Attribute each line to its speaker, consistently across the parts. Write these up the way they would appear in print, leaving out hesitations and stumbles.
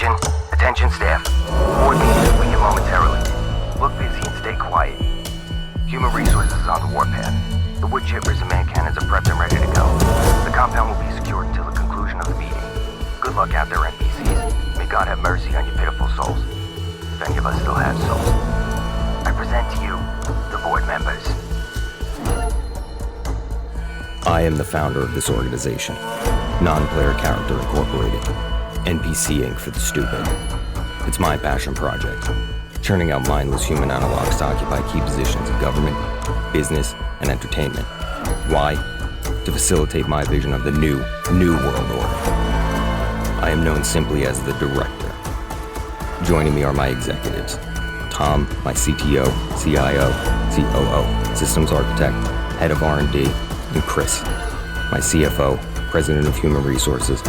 Speaker 1: Attention, attention staff. Board meeting will begin momentarily. Look busy and stay quiet. Human resources is on the warpath. The wood chippers and man cannons are prepped and ready to go. The compound will be secured until the conclusion of the meeting. Good luck out there, NPCs. May God have mercy on your pitiful souls. If any of us still have souls. I present to you the board members.
Speaker 2: I am the founder of this organization, Non-Player Character Incorporated, NPC Inc. for the stupid. It's my passion project, turning out mindless human analogs to occupy key positions in government, business, and entertainment. Why? To facilitate my vision of the new world order. I am known simply as the Director. Joining me are my executives. Tom, my CTO, CIO, COO, Systems Architect, Head of R&D, and Chris, my CFO, President of Human Resources,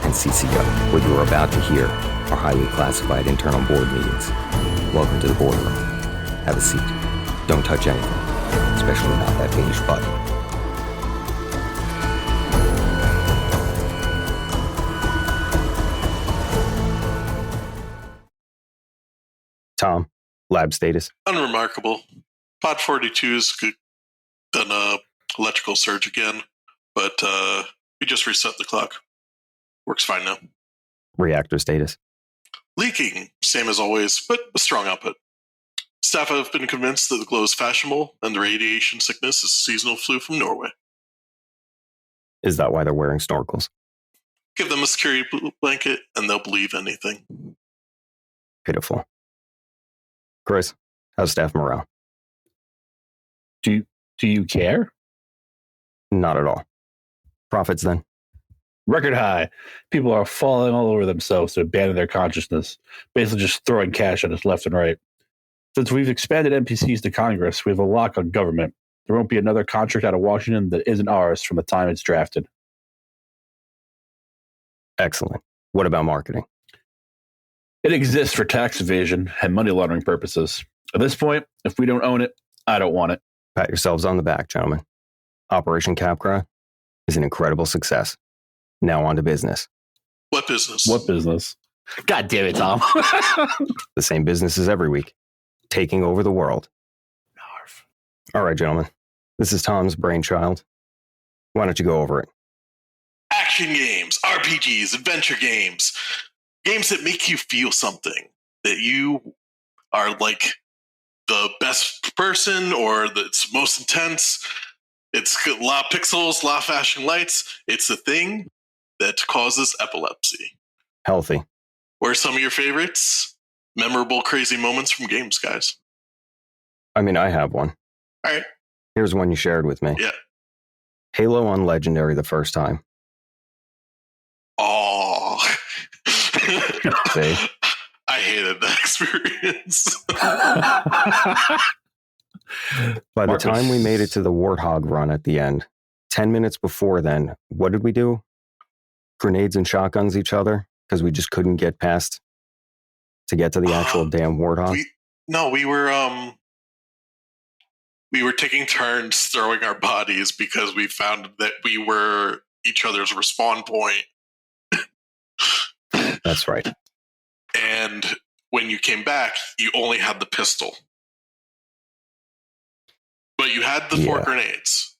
Speaker 2: and CCO. What you are about to hear are highly classified internal board meetings. Welcome to the boardroom. Have a seat. Don't touch anything, especially not that beige button. Tom, lab status.
Speaker 3: Unremarkable. Pod 42 has done a electrical surge again, but we just reset the clock. Works fine now.
Speaker 2: Reactor status.
Speaker 3: Leaking, same as always, but a strong output. Staff have been convinced that the glow is fashionable and the radiation sickness is seasonal flu from Norway.
Speaker 2: Is that why they're wearing snorkels?
Speaker 3: Give them a security blanket and they'll believe anything.
Speaker 2: Pitiful. Chris, how's staff morale?
Speaker 4: Do you care?
Speaker 2: Not at all. Profits then?
Speaker 4: Record high. People are falling all over themselves to abandon their consciousness, basically just throwing cash at us left and right. Since we've expanded NPCs to Congress, we have a lock on government. There won't be another contract out of Washington that isn't ours from the time it's drafted.
Speaker 2: Excellent. What about marketing?
Speaker 4: It exists for tax evasion and money laundering purposes. At this point, if we don't own it, I don't want it.
Speaker 2: Pat yourselves on the back, gentlemen. Operation Capcra is an incredible success. Now on to business.
Speaker 3: What business?
Speaker 4: What business? God damn it, Tom.
Speaker 2: The same business as every week. Taking over the world.
Speaker 4: Narf.
Speaker 2: All right, gentlemen. This is Tom's brainchild. Why don't you go over it?
Speaker 3: Action games, RPGs, adventure games. Games that make you feel something. That you are like the best person or that's most intense. It's a lot of pixels, a lot of flashing lights. It's the thing that causes epilepsy.
Speaker 2: Healthy.
Speaker 3: What are some of your favorites? Memorable, crazy moments from games, guys.
Speaker 2: I mean, I have one.
Speaker 3: All right.
Speaker 2: Here's one you shared with me.
Speaker 3: Yeah.
Speaker 2: Halo on Legendary the first time.
Speaker 3: Oh.
Speaker 2: See?
Speaker 3: I hated that experience.
Speaker 2: By the
Speaker 4: Marcus.
Speaker 2: time we made it to the Warthog run at the end, 10 minutes before then, what did we do? Grenades and shotguns each other? Because we just couldn't get past to get to the actual damn Warthog?
Speaker 3: We were taking turns throwing our bodies because we found that we were each other's respawn point.
Speaker 2: That's right.
Speaker 3: And when you came back, you only had the pistol. But you had the 4 grenades,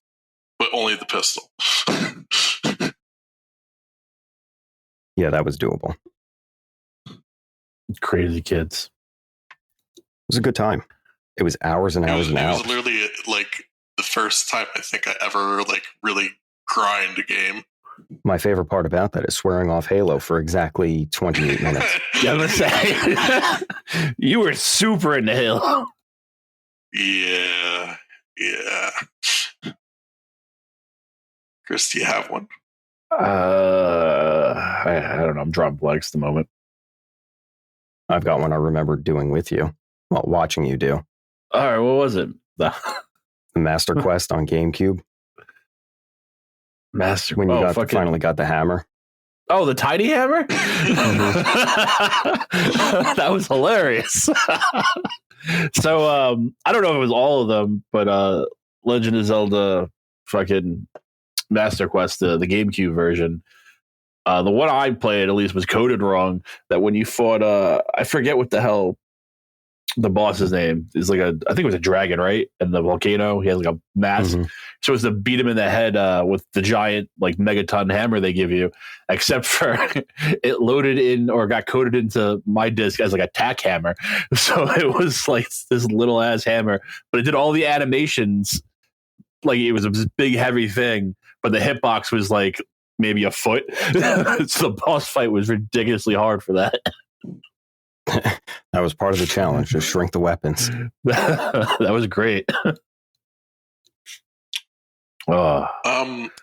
Speaker 3: but only the pistol.
Speaker 2: Yeah, that was doable.
Speaker 4: Crazy kids.
Speaker 2: It was a good time. It was hours and hours and hours.
Speaker 3: It was literally like the first time I think I ever like really grind a game.
Speaker 2: My favorite part about that is swearing off Halo for exactly 28 minutes.
Speaker 4: Yeah, I'm gonna say you were super into Halo.
Speaker 3: Yeah. Chris, do you have one?
Speaker 4: I don't know. I'm drawing blanks at the moment.
Speaker 2: I've got one I remember doing with you. Well, watching you do.
Speaker 4: All right, what was it?
Speaker 2: The Master Quest on GameCube.
Speaker 4: Master.
Speaker 2: When you finally got the hammer.
Speaker 4: Oh, the tiny hammer? That was hilarious. So, I don't know if it was all of them, but Legend of Zelda fucking Master Quest, the GameCube version, The one I played, at least, was coded wrong. That when you fought, I forget what the hell the boss's name is. I think it was a dragon, right? And the volcano, he has like a mask.
Speaker 2: Mm-hmm.
Speaker 4: So it's to beat him in the head with the giant like megaton hammer they give you. Except for it loaded in or got coded into my disc as like a tack hammer. So it was like this little ass hammer, but it did all the animations. Like it was a big heavy thing, but the hitbox was like maybe a foot. So the boss fight was ridiculously hard for that.
Speaker 2: That was part of the challenge, just shrink the weapons.
Speaker 4: That was great.
Speaker 3: I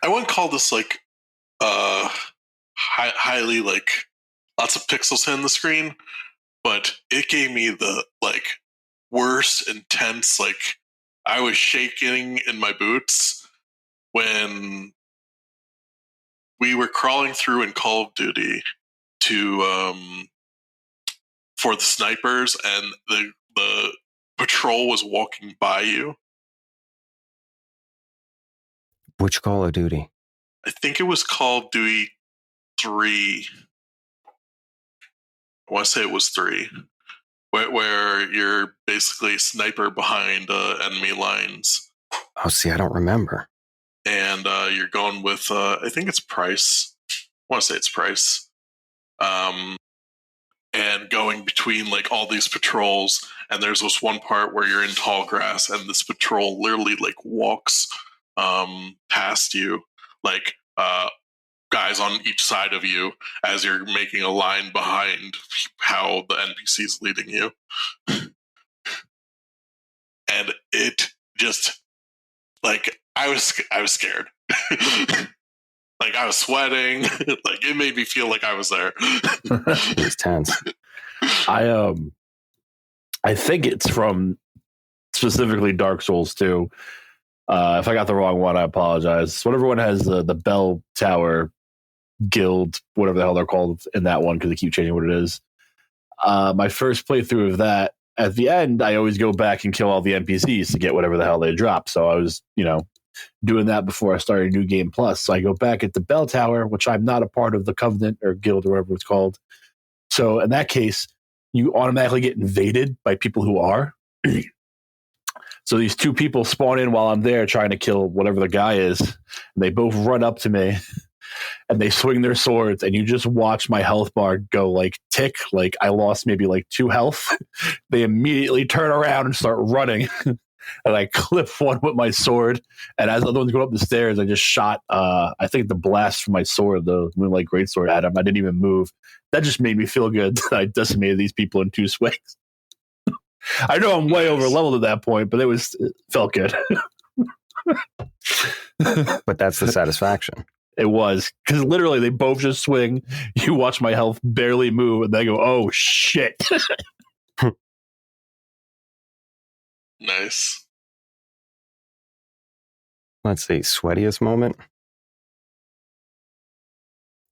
Speaker 3: wouldn't call this like highly like lots of pixels in the screen, but it gave me the like worst intense, like I was shaking in my boots when we were crawling through in Call of Duty to for the snipers, and the patrol was walking by you.
Speaker 2: Which Call of Duty?
Speaker 3: I think it was Call of Duty 3. I want to say it was 3. Where you're basically a sniper behind enemy lines.
Speaker 2: Oh, see, I don't remember.
Speaker 3: And you're going with, I think it's Price. I want to say it's Price. And going between like all these patrols, and there's this one part where you're in tall grass, and this patrol literally like walks past you, like guys on each side of you as you're making a line behind how the NPC is leading you. And it just like I was scared. Like I was sweating. Like it made me feel like I was there.
Speaker 2: It was tense.
Speaker 4: I think it's from specifically Dark Souls 2. If I got the wrong one, I apologize. Whenever one has the Bell Tower Guild, whatever the hell they're called in that one, because they keep changing what it is. My first playthrough of that, at the end, I always go back and kill all the NPCs to get whatever the hell they drop. So I was, doing that before I started New Game Plus. So I go back at the Bell Tower, which I'm not a part of the Covenant or Guild or whatever it's called. So in that case, you automatically get invaded by people who are. So these two people spawn in while I'm there trying to kill whatever the guy is. And they both run up to me and they swing their swords, and you just watch my health bar go like tick, like I lost maybe like 2 health. They immediately turn around and start running. And I clip one with my sword, and as the other ones go up the stairs, I just shot, I think the blast from my sword, the Moonlight Greatsword, at him. I didn't even move. That just made me feel good that I decimated these people in 2 swings. I know I'm way over leveled at that point, but it felt good.
Speaker 2: But that's the satisfaction.
Speaker 4: It was, because literally they both just swing. You watch my health barely move, and they go, "Oh shit!"
Speaker 3: Nice.
Speaker 2: Let's see, sweatiest moment.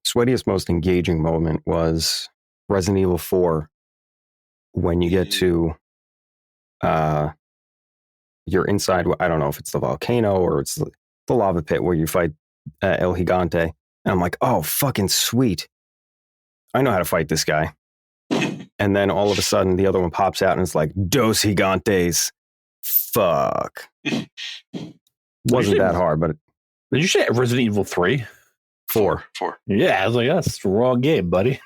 Speaker 2: Sweatiest, most engaging moment was Resident Evil 4. When you get to, you're inside. I don't know if it's the volcano or it's the lava pit where you fight El Gigante. And I'm like, oh, fucking sweet. I know how to fight this guy. And then all of a sudden, the other one pops out and it's like, Dos Gigantes. Fuck. Wasn't that hard, but...
Speaker 4: Did you say Resident Evil 3?
Speaker 2: 4.
Speaker 4: Yeah, I was like, that's the wrong game, buddy.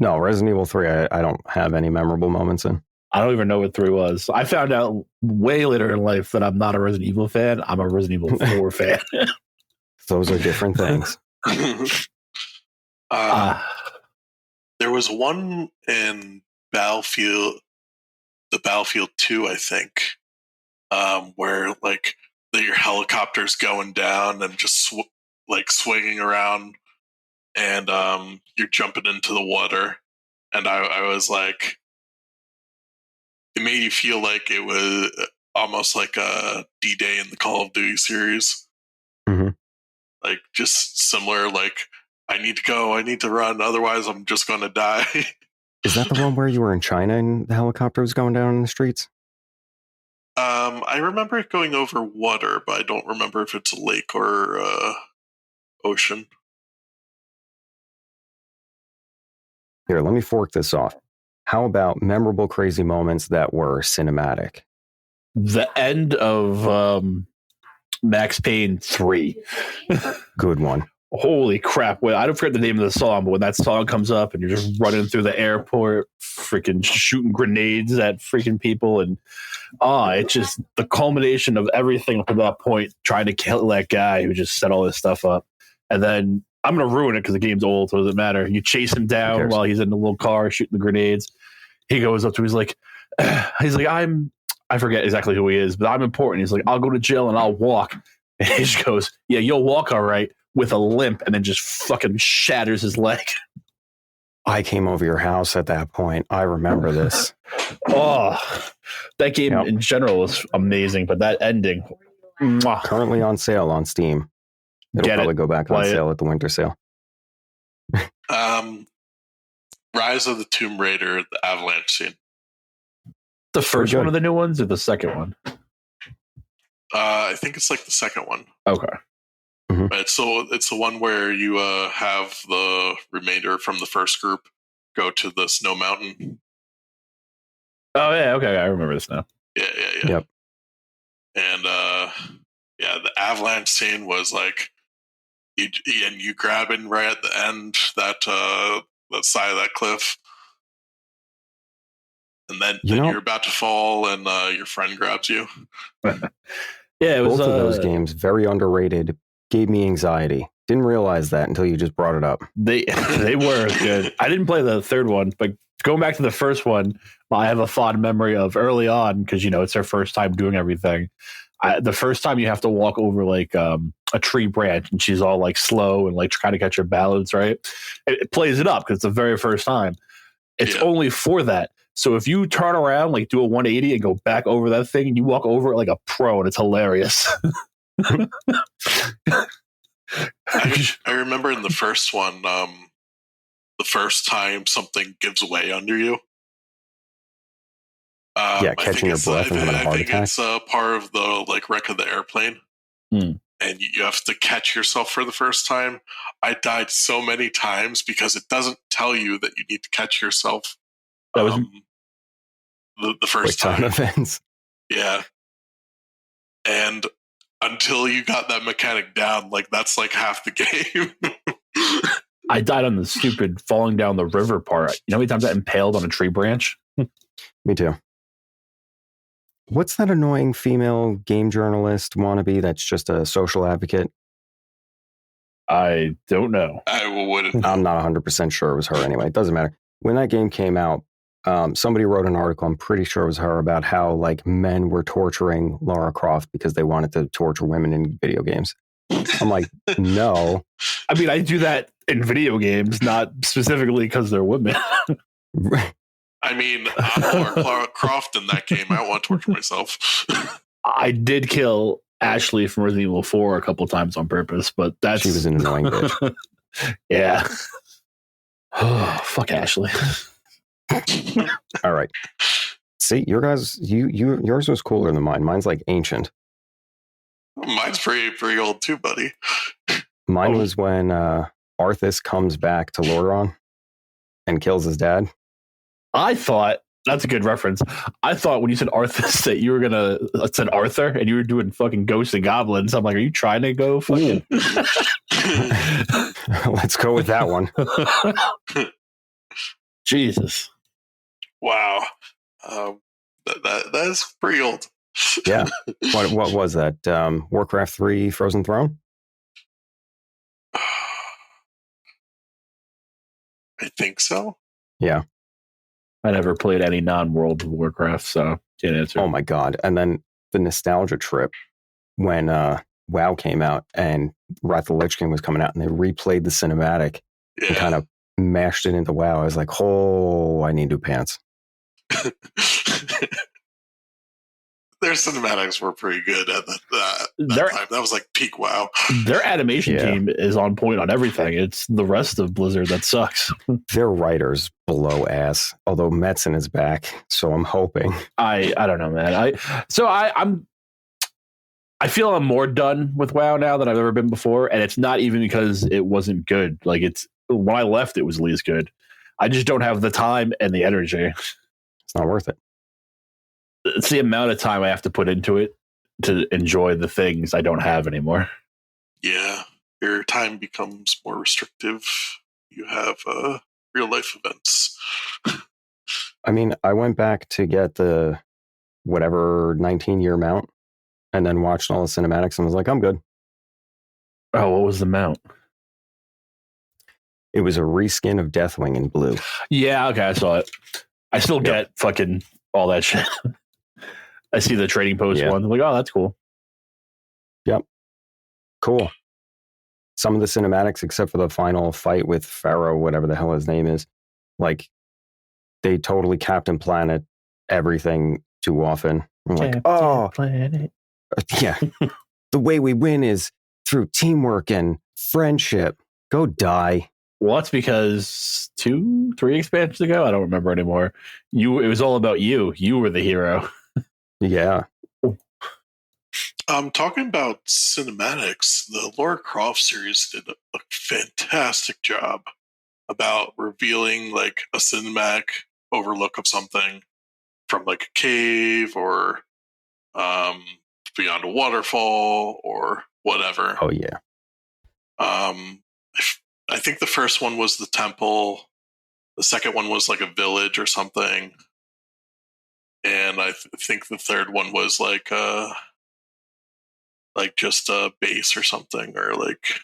Speaker 2: No, Resident Evil 3, I don't have any memorable moments in.
Speaker 4: I don't even know what 3 was. I found out way later in life that I'm not a Resident Evil fan. I'm a Resident Evil 4 fan.
Speaker 2: Those are different things.
Speaker 3: There was one in Battlefield 2, I think, where like your helicopter's going down and just swinging around, and you're jumping into the water, and I was like, it made you feel like it was almost like a D-Day in the Call of Duty series.
Speaker 2: Mm-hmm.
Speaker 3: Like just similar, like I need to go, I need to run, otherwise I'm just going to die.
Speaker 2: Is that the one where you were in China and the helicopter was going down in the streets?
Speaker 3: I remember it going over water, but I don't remember if it's a lake or ocean.
Speaker 2: Here, let me fork this off. How about memorable crazy moments that were cinematic?
Speaker 4: The end of Max Payne 3.
Speaker 2: Good one.
Speaker 4: Holy crap. Well, I don't forget the name of the song, but when that song comes up and you're just running through the airport, freaking shooting grenades at freaking people, and it's just the culmination of everything up to that point, trying to kill that guy who just set all this stuff up. And then I'm going to ruin it because the game's old, so it doesn't matter. You chase him down while he's in the little car shooting the grenades. He goes up to, he's like, I forget exactly who he is, but I'm important. He's like, I'll go to jail and I'll walk. And he just goes, yeah, you'll walk all right, with a limp, and then just fucking shatters his leg.
Speaker 2: I came over your house at that point. I remember this.
Speaker 4: That game in general was amazing, but that ending. Mwah.
Speaker 2: Currently on sale on Steam. It'll probably go back on sale at the winter sale.
Speaker 3: Rise of the Tomb Raider, the avalanche scene.
Speaker 4: The first one of the new ones or the second one?
Speaker 3: I think it's like the second one.
Speaker 4: Okay.
Speaker 2: Mm-hmm.
Speaker 3: It's the one where you have the remainder from the first group go to the snow mountain.
Speaker 4: Oh yeah, okay, I remember this now.
Speaker 3: Yeah.
Speaker 2: Yep.
Speaker 3: And the avalanche scene was like you grabbing right at the end that side of that cliff, and then you're about to fall, and your friend grabs you.
Speaker 4: Yeah, it was
Speaker 2: both of those games very underrated. Gave me anxiety. Didn't realize that until you just brought it up.
Speaker 4: They were good. I didn't play the third one, but going back to the first one, I have a fond memory of early on because it's their first time doing everything. The first time you have to walk over like a tree branch, and she's all like slow and like trying to catch her balance. Right, it plays it up because it's the very first time. It's only for that. So if you turn around, like do a 180 and go back over that thing, and you walk over it like a pro, and it's hilarious.
Speaker 3: I remember in the first one, the first time something gives way under you.
Speaker 2: Catching your breath and having a heart attack.
Speaker 3: It's part of the wreck of the airplane, and you have to catch yourself for the first time. I died so many times because it doesn't tell you that you need to catch yourself. That was the first time
Speaker 2: events.
Speaker 3: Yeah, and until you got that mechanic down, that's like half the game.
Speaker 4: I died on the stupid falling down the river part. You know how many times I impaled on a tree branch?
Speaker 2: Me too. What's that annoying female game journalist wannabe that's just a social advocate?
Speaker 4: I don't know.
Speaker 3: I wouldn't.
Speaker 2: I'm not 100% sure it was her anyway. It doesn't matter. When that game came out, somebody wrote an article, I'm pretty sure it was her, about how men were torturing Lara Croft because they wanted to torture women in video games. I'm like, no.
Speaker 4: I mean, I do that in video games, not specifically because they're women.
Speaker 3: I mean, I'm Lara Croft in that game. I don't want to torture myself.
Speaker 4: I did kill Ashley from Resident Evil 4 a couple times on purpose, but she
Speaker 2: was an annoying bitch.
Speaker 4: Yeah. Oh, fuck Ashley.
Speaker 2: All right. See, yours was cooler than mine. Mine's ancient.
Speaker 3: Mine's pretty old too, buddy.
Speaker 2: Mine was when Arthas comes back to Lordaeron and kills his dad.
Speaker 4: I thought that's a good reference. I thought when you said Arthas that you were gonna said Arthur and you were doing fucking ghosts and goblins. I'm like, are you trying to go fucking?
Speaker 2: Let's go with that one.
Speaker 4: Jesus.
Speaker 3: Wow. That's pretty old.
Speaker 2: Yeah. What was that? Warcraft 3 Frozen Throne?
Speaker 3: I think so.
Speaker 2: Yeah.
Speaker 4: I never played any non-World of Warcraft, so can't answer.
Speaker 2: Oh my God. And then the nostalgia trip when WoW came out and Wrath of the Lich King was coming out and they replayed the cinematic and kind of mashed it into WoW. I was like, oh, I need new pants.
Speaker 3: Their cinematics were pretty good at that time. That was peak WoW.
Speaker 4: Their animation team is on point on everything. It's the rest of Blizzard that sucks.
Speaker 2: Their writers blow ass. Although Metzen is back, so I'm hoping.
Speaker 4: I don't know, man. I feel I'm more done with WoW now than I've ever been before, and it's not even because it wasn't good. When I left, it was least good. I just don't have the time and the energy.
Speaker 2: It's not worth it.
Speaker 4: It's the amount of time I have to put into it to enjoy the things I don't have anymore.
Speaker 3: Yeah, your time becomes more restrictive. You have real life events.
Speaker 2: I mean, I went back to get the whatever 19-year mount and then watched all the cinematics and was like, I'm good.
Speaker 4: Oh, what was the mount?
Speaker 2: It was a reskin of Deathwing in blue.
Speaker 4: Yeah, okay, I saw it. I still get fucking all that shit. I see the trading post one. I'm like, oh, that's cool.
Speaker 2: Yep. Cool. Some of the cinematics, except for the final fight with Pharaoh, whatever the hell his name is, like, they totally Captain Planet everything too often. I'm like,
Speaker 4: Captain Planet.
Speaker 2: Yeah. The way we win is through teamwork and friendship. Go die.
Speaker 4: Well, that's because 2-3 expansions ago, I don't remember anymore. It was all about you. You were the hero.
Speaker 2: Yeah.
Speaker 3: Talking about cinematics, the Lara Croft series did a fantastic job about revealing like a cinematic overlook of something from like a cave or beyond a waterfall or whatever.
Speaker 2: Oh, yeah.
Speaker 3: I think the first one was the temple. The second one was like a village or something. And I think the third one was like just a base or something, or like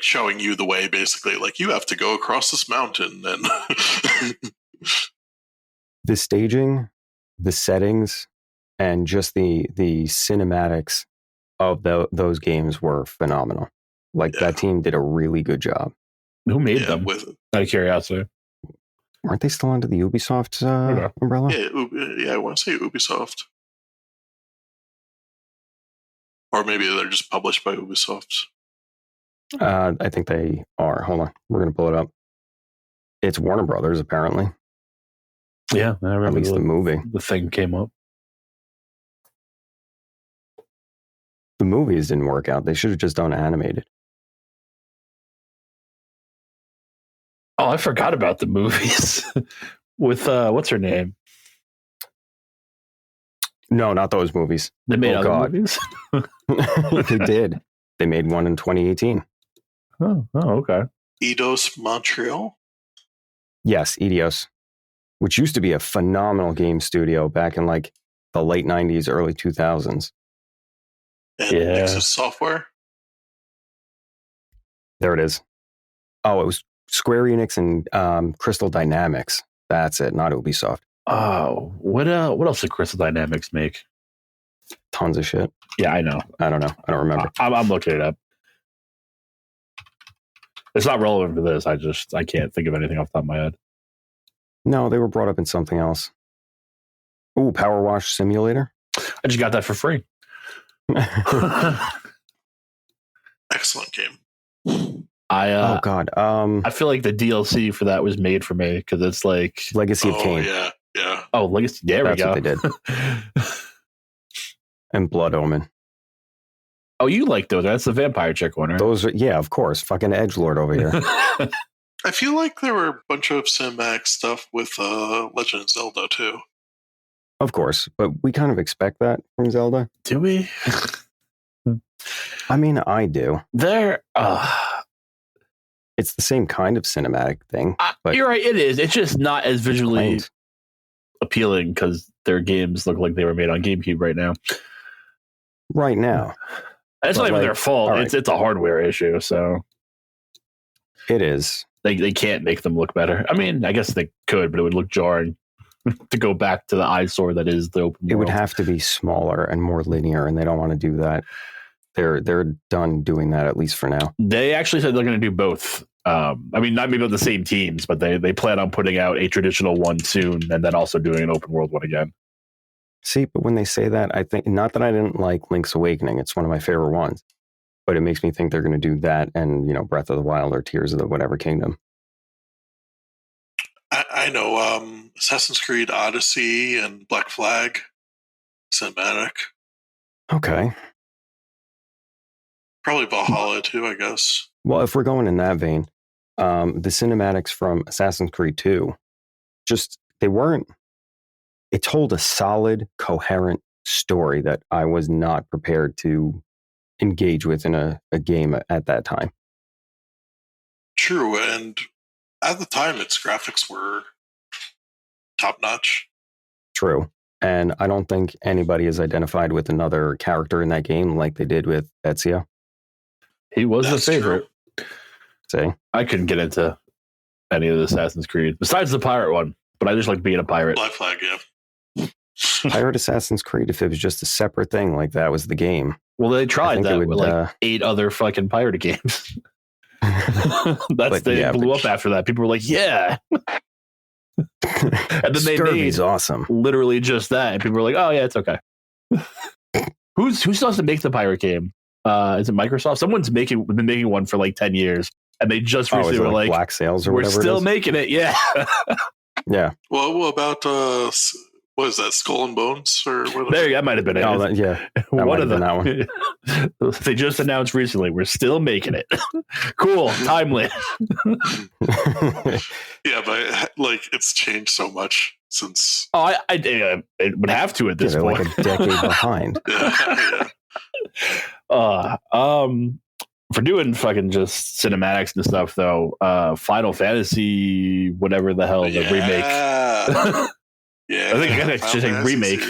Speaker 3: showing you the way, basically. Like, you have to go across this mountain. And
Speaker 2: the staging, the settings, and just the cinematics of those games were phenomenal. Like, that team did a really good job.
Speaker 4: Who made them? Out of curiosity.
Speaker 2: Aren't they still under the Ubisoft umbrella?
Speaker 3: Yeah, I want to say Ubisoft. Or maybe they're just published by Ubisoft.
Speaker 2: I think they are. Hold on. We're going to pull it up. It's Warner Brothers, apparently.
Speaker 4: Yeah, I remember.
Speaker 2: At least the movie.
Speaker 4: The thing came up.
Speaker 2: The movies didn't work out. They should have just done animated.
Speaker 4: Oh, I forgot about the movies. With, what's her name?
Speaker 2: No, not those movies.
Speaker 4: They made other movies?
Speaker 2: They did. They made one in 2018.
Speaker 4: Oh, okay.
Speaker 3: Eidos Montreal?
Speaker 2: Yes, Eidos, which used to be a phenomenal game studio back in like the late 90s, early 2000s.
Speaker 3: And Nexus Software?
Speaker 2: There it is. Oh, it was Square Enix and Crystal Dynamics. That's it, not Ubisoft.
Speaker 4: Oh, what else did Crystal Dynamics make?
Speaker 2: Tons of shit.
Speaker 4: Yeah, I know.
Speaker 2: I don't know. I don't remember.
Speaker 4: I'm looking it up. It's not relevant for this. I can't think of anything off the top of my head.
Speaker 2: No, they were brought up in something else. Ooh, Power Wash Simulator.
Speaker 4: I just got that for free.
Speaker 3: Excellent game.
Speaker 2: Oh God.
Speaker 4: I feel like the DLC for that was made for me because it's like
Speaker 2: Legacy of Kain.
Speaker 3: Yeah.
Speaker 4: Oh, Legacy. There we go.
Speaker 2: That's what they did. And Blood Omen.
Speaker 4: Oh, you like those? That's the vampire chick one, right?
Speaker 2: Those are, yeah, of course. Fucking edgelord over here.
Speaker 3: I feel like there were a bunch of cinematic stuff with Legend of Zelda too.
Speaker 2: Of course, but we kind of expect that from Zelda.
Speaker 4: Do we?
Speaker 2: I mean, I do.
Speaker 4: It's
Speaker 2: the same kind of cinematic thing. But
Speaker 4: you're right. It is. It's just not as visually appealing because their games look like they were made on GameCube right now.
Speaker 2: Right now.
Speaker 4: It's not even their fault. Right. It's a hardware issue. So
Speaker 2: it is.
Speaker 4: They can't make them look better. I mean, I guess they could, but it would look jarring to go back to the eyesore that is the open world.
Speaker 2: It would have to be smaller and more linear, and they don't want to do that. They're done doing that, at least for now.
Speaker 4: They actually said they're going to do both. I mean, not maybe on the same teams, but they plan on putting out a traditional one soon and then also doing an open world one again.
Speaker 2: See, but when they say that, I think, not that I didn't like Link's Awakening, it's one of my favorite ones, but it makes me think they're going to do that and, Breath of the Wild or Tears of the whatever kingdom.
Speaker 3: I know Assassin's Creed Odyssey and Black Flag cinematic.
Speaker 2: Okay.
Speaker 3: Probably Valhalla too, I guess.
Speaker 2: Well, if we're going in that vein, The cinematics from Assassin's Creed 2, it told a solid, coherent story that I was not prepared to engage with in a game at that time.
Speaker 3: True, and at the time, its graphics were top notch.
Speaker 2: True. And I don't think anybody is identified with another character in that game like they did with Ezio.
Speaker 4: He was a favorite.
Speaker 2: See?
Speaker 4: I couldn't get into any of the Assassin's Creed, besides the pirate one, but I just like being a pirate.
Speaker 3: Black Flag, yeah.
Speaker 2: Pirate Assassin's Creed, if it was just a separate thing, like that was the game.
Speaker 4: Well, they tried that with like 8 other fucking pirate games. They blew up after that. People were like, yeah. And then they made
Speaker 2: awesome.
Speaker 4: Literally just that. And people were like, oh, yeah, it's okay. Who's supposed to make the pirate game? Is it Microsoft? Someone's been making one for like 10 years. And they just recently were like,
Speaker 2: Black Sails or
Speaker 4: we're
Speaker 2: whatever
Speaker 4: still making it. Yeah.
Speaker 2: Yeah.
Speaker 3: Well, what about, what is that, Skull and Bones? Or whatever?
Speaker 4: There, that might have been it.
Speaker 2: Oh, yeah.
Speaker 4: One of them. That one. They just announced recently, we're still making it. Cool. Timely.
Speaker 3: Yeah, but like it's changed so much since.
Speaker 4: Oh, it would have to at this point.
Speaker 2: Like a decade behind.
Speaker 3: Yeah.
Speaker 4: For doing fucking just cinematics and stuff, though, Final Fantasy, whatever the hell, the remake.
Speaker 3: Yeah,
Speaker 4: I think it's just a remake.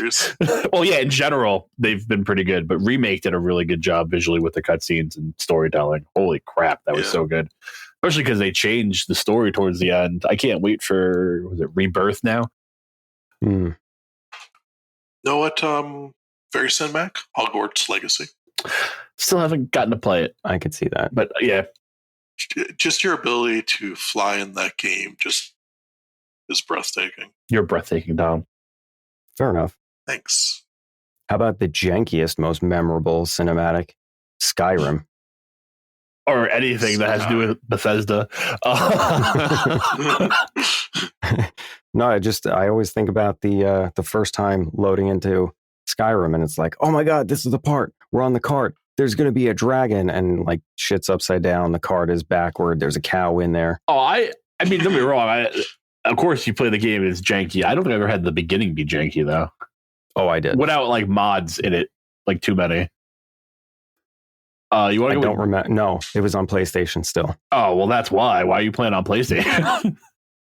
Speaker 4: Well, yeah, in general, they've been pretty good, but remake did a really good job visually with the cutscenes and storytelling. Holy crap, that was so good. Especially because they changed the story towards the end. I can't wait for, was it Rebirth now?
Speaker 3: Know what? Very cinematic, Hogwarts Legacy.
Speaker 4: Still haven't gotten to play it.
Speaker 2: I could see that.
Speaker 4: But yeah.
Speaker 3: Just your ability to fly in that game just is breathtaking.
Speaker 4: You're breathtaking, Dom.
Speaker 2: Fair enough.
Speaker 3: Thanks.
Speaker 2: How about the jankiest, most memorable cinematic? Skyrim.
Speaker 4: Or anything that has to do with Bethesda.
Speaker 2: No, I always think about the first time loading into Skyrim, and it's like, oh my God, this is the part. We're on the cart. There's going to be a dragon, and like shit's upside down. The cart is backward. There's a cow in there.
Speaker 4: Oh, I mean, don't be wrong. Of course, you play the game, it's janky. I don't think I've ever had the beginning be janky, though.
Speaker 2: Oh, I did.
Speaker 4: Without, like, mods in it. Like, too many.
Speaker 2: I don't remember. No, it was on PlayStation still.
Speaker 4: Oh, well, that's why. Why are you playing on PlayStation?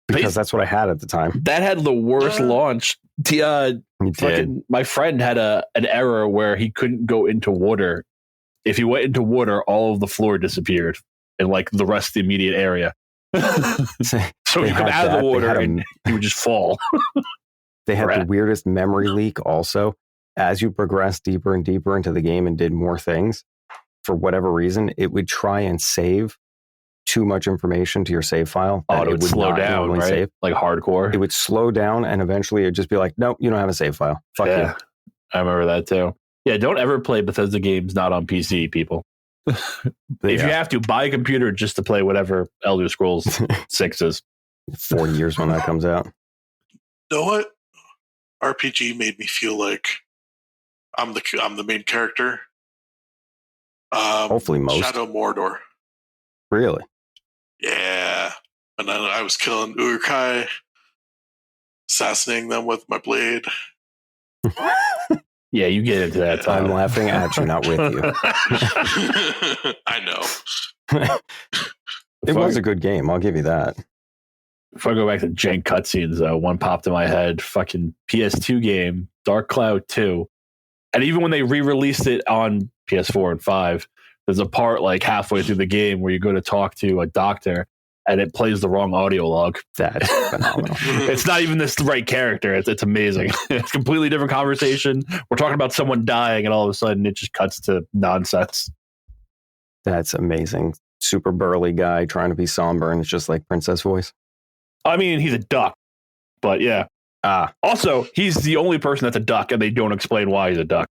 Speaker 2: Because that's what I had at the time.
Speaker 4: That had the worst launch. My friend had an error where he couldn't go into water. If he went into water, all of the floor disappeared in, like, the rest of the immediate area. So you come out of the water and you would just fall.
Speaker 2: They had the weirdest memory leak also. As you progressed deeper and deeper into the game and did more things, for whatever reason, it would try and save too much information to your save file.
Speaker 4: It would slow down, right? Save. Like hardcore.
Speaker 2: It would slow down and eventually it'd just be like, nope, you don't have a save file. Fuck you.
Speaker 4: I remember that too. Yeah, don't ever play Bethesda games not on PC, people. If you have to, buy a computer just to play whatever Elder Scrolls 6 is.
Speaker 2: 40 years when that comes out.
Speaker 3: You know what? RPG made me feel like I'm the main character.
Speaker 2: Hopefully most.
Speaker 3: Shadow Mordor.
Speaker 2: Really?
Speaker 3: Yeah. And then I was killing Uruk-hai, assassinating them with my blade.
Speaker 4: Yeah, you get into that time.
Speaker 2: I'm laughing at you, not with you.
Speaker 3: I know.
Speaker 2: It was a good game. I'll give you that.
Speaker 4: If I go back to jank cutscenes, one popped in my head. Fucking PS2 game, Dark Cloud 2. And even when they re-released it on PS4 and 5, there's a part like halfway through the game where you go to talk to a doctor and it plays the wrong audio log.
Speaker 2: That's phenomenal.
Speaker 4: It's not even the right character. It's amazing. It's a completely different conversation. We're talking about someone dying and all of a sudden it just cuts to nonsense.
Speaker 2: That's amazing. Super burly guy trying to be somber and it's just like princess voice.
Speaker 4: I mean, he's a duck, but yeah. Also, he's the only person that's a duck and they don't explain why he's a duck.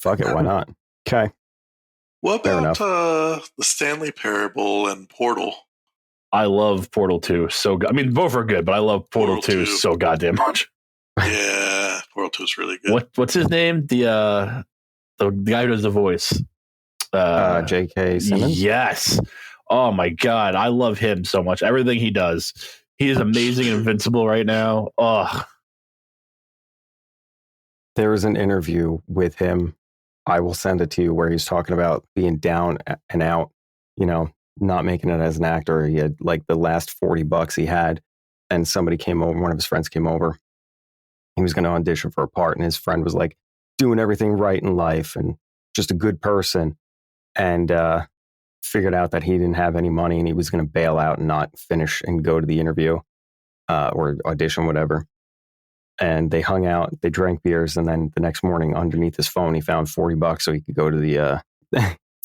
Speaker 2: Fuck it, why not? Okay.
Speaker 3: What about the Stanley Parable and Portal?
Speaker 4: I love Portal 2 so good. I mean, both are good, but I love Portal 2 so goddamn much.
Speaker 3: Yeah, Portal 2 is really good.
Speaker 4: What's his name? The guy who does the voice.
Speaker 2: J.K. Simmons?
Speaker 4: Yes. Oh my God. I love him so much. Everything he does. He is amazing and invincible right now. Oh,
Speaker 2: There was an interview with him. I will send it to you where he's talking about being down and out, not making it as an actor. He had like the last $40 he had, and somebody came over, one of his friends came over. He was going to audition for a part, and his friend was like doing everything right in life and just a good person, and figured out that he didn't have any money and he was going to bail out and not finish and go to the interview or audition, whatever. And they hung out, they drank beers, and then the next morning underneath his phone, he found $40 so he could go to the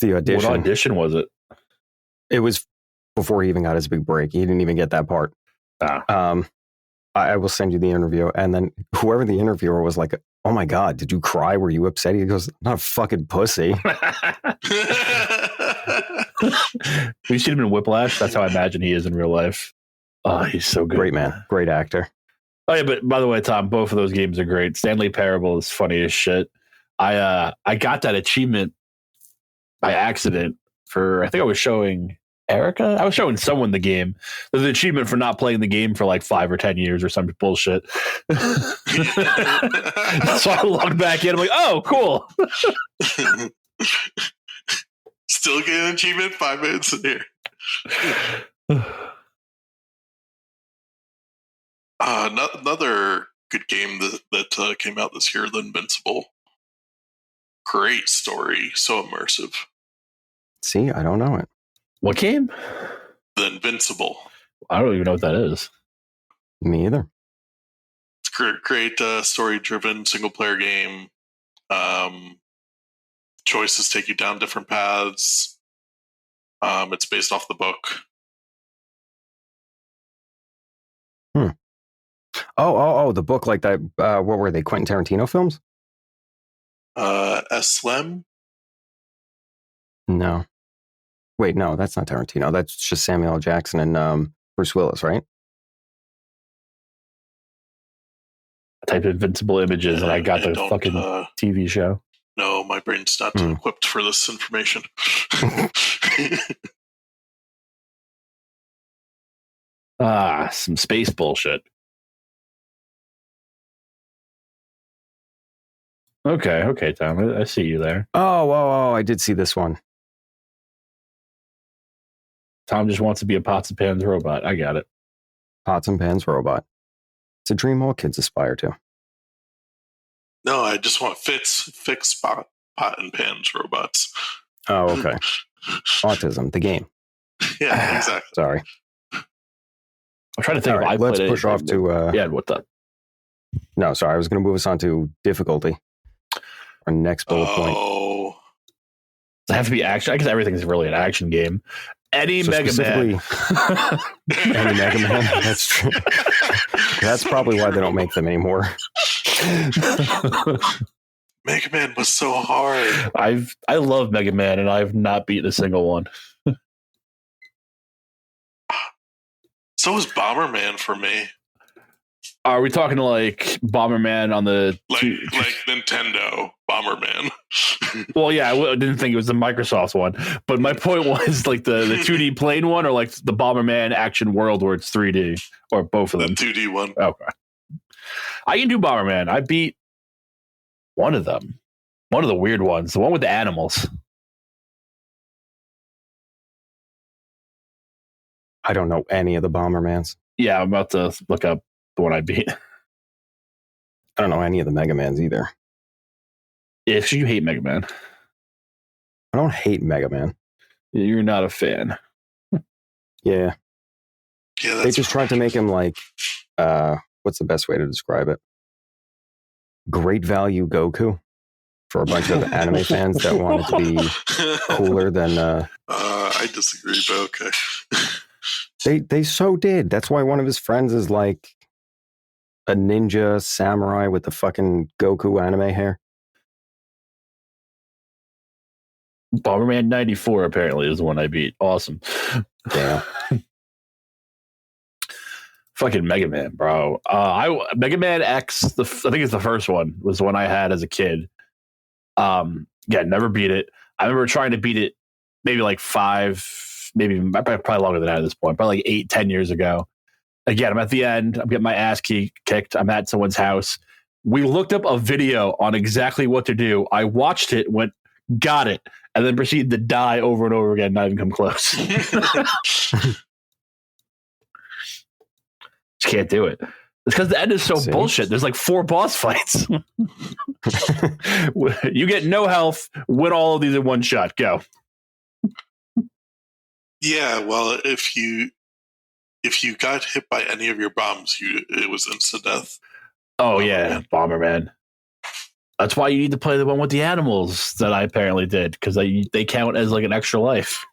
Speaker 2: the audition.
Speaker 4: what audition was it?
Speaker 2: It was before he even got his big break. He didn't even get that part. I will send you the interview. And then whoever the interviewer was like, oh my God, did you cry? Were you upset? He goes, not a fucking pussy.
Speaker 4: You seen him in Whiplash? That's how I imagine he is in real life. Oh, he's so good.
Speaker 2: Great man. Great actor.
Speaker 4: Oh yeah, but by the way, Tom, both of those games are great. Stanley Parable is funny as shit. I got that achievement by accident for, I think I was showing Erica. I was showing someone the game. There's an achievement for not playing the game for like 5 or 10 years or some bullshit. So I logged back in. I'm like, oh, cool.
Speaker 3: Still get an achievement 5 minutes in here. Another good game that came out this year, The Invincible. Great story, so immersive.
Speaker 2: See, I don't know it.
Speaker 4: What game?
Speaker 3: The Invincible.
Speaker 4: I don't even know what that is.
Speaker 2: Me either.
Speaker 3: It's great story-driven single-player game. Choices take you down different paths. It's based off the book.
Speaker 2: Oh, the book like that. What were they? Quentin Tarantino films?
Speaker 3: Slem?
Speaker 2: No. Wait, no, that's not Tarantino. That's just Samuel L. Jackson and Bruce Willis, right?
Speaker 4: I typed Invincible Images and I got the fucking TV show.
Speaker 3: No, my brain's not equipped for this information.
Speaker 4: Some space bullshit. Okay, Tom. I see you there.
Speaker 2: Oh, I did see this one.
Speaker 4: Tom just wants to be a pots and pans robot. I got it.
Speaker 2: Pots and pans robot. It's a dream all kids aspire to.
Speaker 3: No, I just want fix pot and pans robots.
Speaker 2: Oh, okay. Autism, the game.
Speaker 3: Yeah, exactly.
Speaker 2: Sorry.
Speaker 4: I'm trying to think.
Speaker 2: Right, let's push off to...
Speaker 4: yeah, what the...
Speaker 2: No, sorry. I was going to move us on to difficulty. Our next bullet point.
Speaker 3: Oh.
Speaker 4: Does it have to be action? I guess everything's really an action game. Any Mega Man.
Speaker 2: Any Mega Man. That's true. That's probably why they don't make them anymore.
Speaker 3: Mega Man was so hard.
Speaker 4: I love Mega Man, and I've not beaten a single one.
Speaker 3: So was Bomberman for me.
Speaker 4: Are we talking like Bomberman on the...
Speaker 3: Like Nintendo Bomberman.
Speaker 4: Well, yeah, I didn't think it was the Microsoft one. But my point was like the 2D plane one or like the Bomberman Action World where it's 3D or both of them.
Speaker 3: The 2D one.
Speaker 4: Okay. I can do Bomberman. I beat one of them. One of the weird ones. The one with the animals.
Speaker 2: I don't know any of the Bombermans.
Speaker 4: Yeah, I'm about to look up the one I beat.
Speaker 2: I don't know any of the Mega Mans either.
Speaker 4: If you hate Mega Man.
Speaker 2: I don't hate Mega Man.
Speaker 4: You're not a fan.
Speaker 2: Yeah.
Speaker 3: Yeah,
Speaker 2: they just tried to make him like, what's the best way to describe it? Great value Goku for a bunch of anime fans that wanted to be cooler than...
Speaker 3: I disagree, but okay.
Speaker 2: They so did. That's why one of his friends is like a ninja samurai with the fucking Goku anime hair.
Speaker 4: Bomberman 94 apparently is the one I beat. Awesome.
Speaker 2: Damn.
Speaker 4: Fucking Mega Man, bro. Mega Man X, I think it's the first one, was the one I had as a kid. Yeah, never beat it. I remember trying to beat it maybe like 5 maybe probably longer than that at this point, probably like 8-10 years ago. Again, I'm at the end. I'm getting my ass kicked. I'm at someone's house. We looked up a video on exactly what to do. I watched it, went, got it, and then proceeded to die over and over again, not even come close. Just can't do it. It's because the end is so bullshit. There's like 4 boss fights. You get no health, win all of these in one shot. Go.
Speaker 3: Yeah, well, if you got hit by any of your bombs, it was instant death.
Speaker 4: Oh yeah, Bomberman. That's why you need to play the one with the animals that I apparently did, because they count as like an extra life.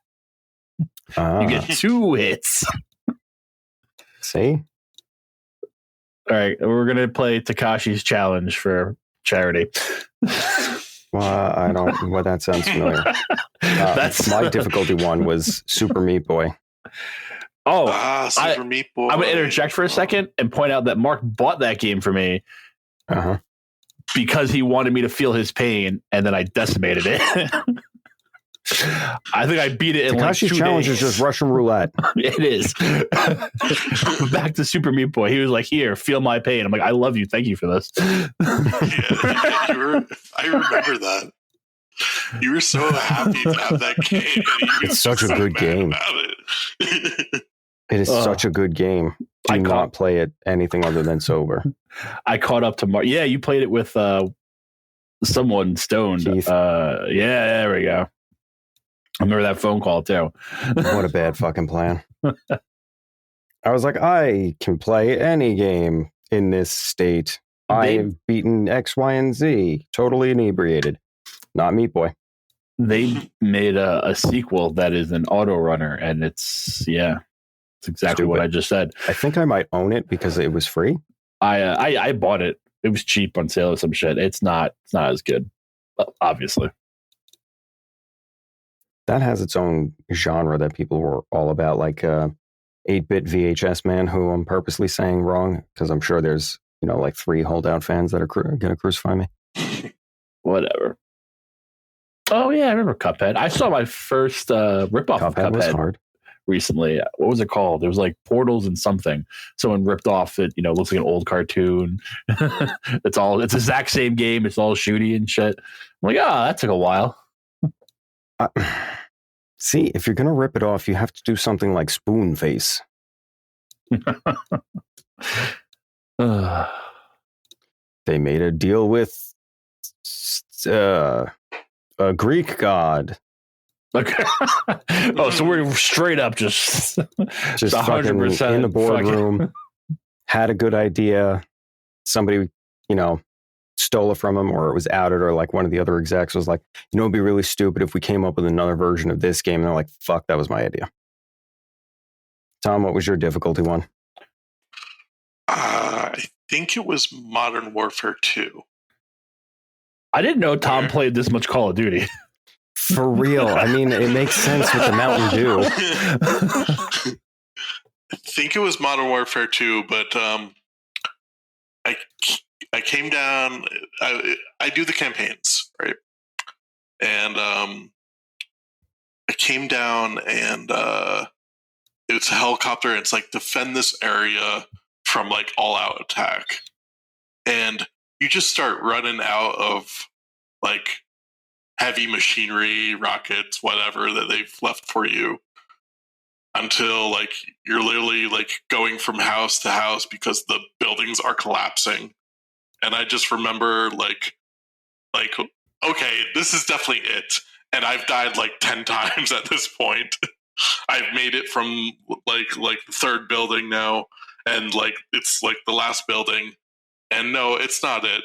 Speaker 4: You get 2 hits.
Speaker 2: See?
Speaker 4: All right, we're going to play Takashi's Challenge for charity.
Speaker 2: Well, that sounds familiar. My difficulty one was Super Meat Boy.
Speaker 4: Oh,
Speaker 3: Super Meat Boy.
Speaker 4: I'm going to interject for a second and point out that Mark bought that game for me because he wanted me to feel his pain, and then I decimated it. I think I beat it in
Speaker 2: Takashi's
Speaker 4: like 2
Speaker 2: Challenge
Speaker 4: days.
Speaker 2: is just Russian roulette.
Speaker 4: It is. Back to Super Meat Boy. He was like, "Here, feel my pain." I'm like, "I love you. Thank you for this."
Speaker 3: I remember that. You were so happy to have that game.
Speaker 2: It's such a good game. It is such a good game. Do not play it anything other than sober.
Speaker 4: I caught up to Mark. Yeah, you played it with someone stoned. Yeah, there we go. I remember that phone call too.
Speaker 2: What a bad fucking plan. I was like, I can play any game in this state. I have beaten X, Y, and Z, totally inebriated. Not Meat Boy.
Speaker 4: They made a sequel that is an auto runner, and it's exactly what I just said.
Speaker 2: I think I might own it because it was free.
Speaker 4: I bought it. It was cheap on sale or some shit. It's not as good, obviously. That
Speaker 2: has its own genre that people were all about, like 8-bit VHS man, who I'm purposely saying wrong because I'm sure there's like 3 holdout fans that are going to crucify me.
Speaker 4: Whatever. Oh yeah, I remember Cuphead. I saw my first ripoff of Cuphead
Speaker 2: was hard.
Speaker 4: Recently. What was it called? There was like Portals and something. Someone ripped off it. Looks like an old cartoon. It's the exact same game. It's all shooty and shit. I'm like, that took a while.
Speaker 2: See, if you're going to rip it off, you have to do something like Spoon Face. They made a deal with a Greek god.
Speaker 4: Okay. So we're straight up just
Speaker 2: 100% in the boardroom. Had a good idea. Somebody, stole it from him, or it was outed, or like one of the other execs was like, it'd be really stupid if we came up with another version of this game. And they're like, fuck, that was my idea. Tom, what was your difficulty one?
Speaker 3: I think it was Modern Warfare 2. I
Speaker 4: didn't know Tom played this much Call of Duty.
Speaker 2: For real. I mean, it makes sense with the Mountain Dew.
Speaker 3: I think it was Modern Warfare 2, but I came down. I do the campaigns, right? And I came down, and it's a helicopter. And it's like, defend this area from like all-out attack, and you just start running out of like heavy machinery, rockets, whatever that they've left for you, until like you're literally like going from house to house because the buildings are collapsing. And I just remember like, okay, this is definitely it. And I've died like 10 times at this point. I've made it from like the 3rd building now, and like it's like the last building. And no, it's not it.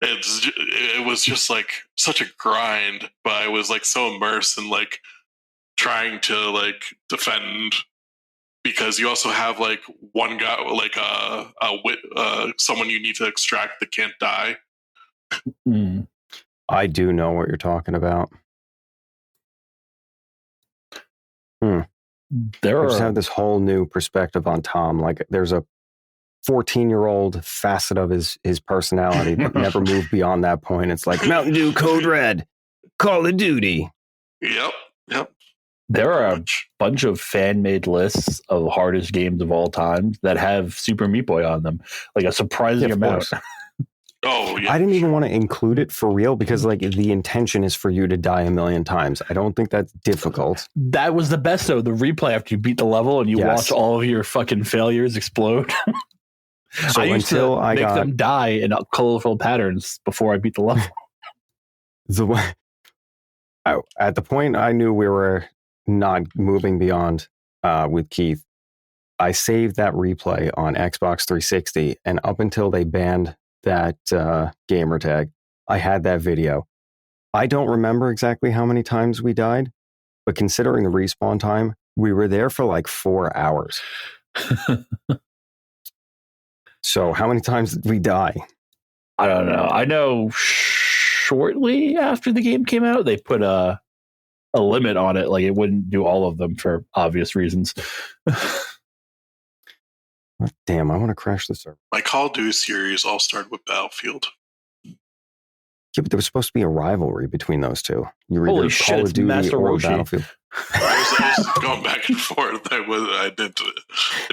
Speaker 3: It was just like such a grind, but I was like so immersed in like trying to like defend, because you also have like one guy, like someone you need to extract that can't die.
Speaker 2: I do know what you're talking about. I just have this whole new perspective on Tom. Like, there's a 14-year-old facet of his personality, but never moved beyond that point. It's like Mountain Dew Code Red. Call of Duty.
Speaker 3: Yep.
Speaker 4: There are a
Speaker 3: Much.
Speaker 4: bunch of fan-made lists of hardest games of all time that have Super Meat Boy on them, like a surprising amount.
Speaker 3: Oh, yeah.
Speaker 2: I didn't even want to include it for real because like the intention is for you to die a million times. I don't think that's difficult.
Speaker 4: That was the best though. The replay after you beat the level and you watch all of your fucking failures explode.
Speaker 2: So
Speaker 4: I used to make them die in colorful patterns before I beat the level.
Speaker 2: At the point I knew we were not moving beyond with Keith, I saved that replay on Xbox 360, and up until they banned that gamer tag, I had that video. I don't remember exactly how many times we died, but considering the respawn time, we were there for like 4 hours. So how many times did we die?
Speaker 4: I don't know. I know shortly after the game came out, they put a limit on it. Like it wouldn't do all of them for obvious reasons.
Speaker 2: Damn, I want to crash the server.
Speaker 3: My Call of Duty series all started with Battlefield.
Speaker 2: Yeah, but there was supposed to be a rivalry between those two. You were
Speaker 4: Holy
Speaker 2: either
Speaker 4: shit,
Speaker 2: Call
Speaker 4: it's
Speaker 2: of Duty
Speaker 4: Master
Speaker 2: or
Speaker 4: Roshi.
Speaker 2: Battlefield.
Speaker 3: I was going back and forth. I didn't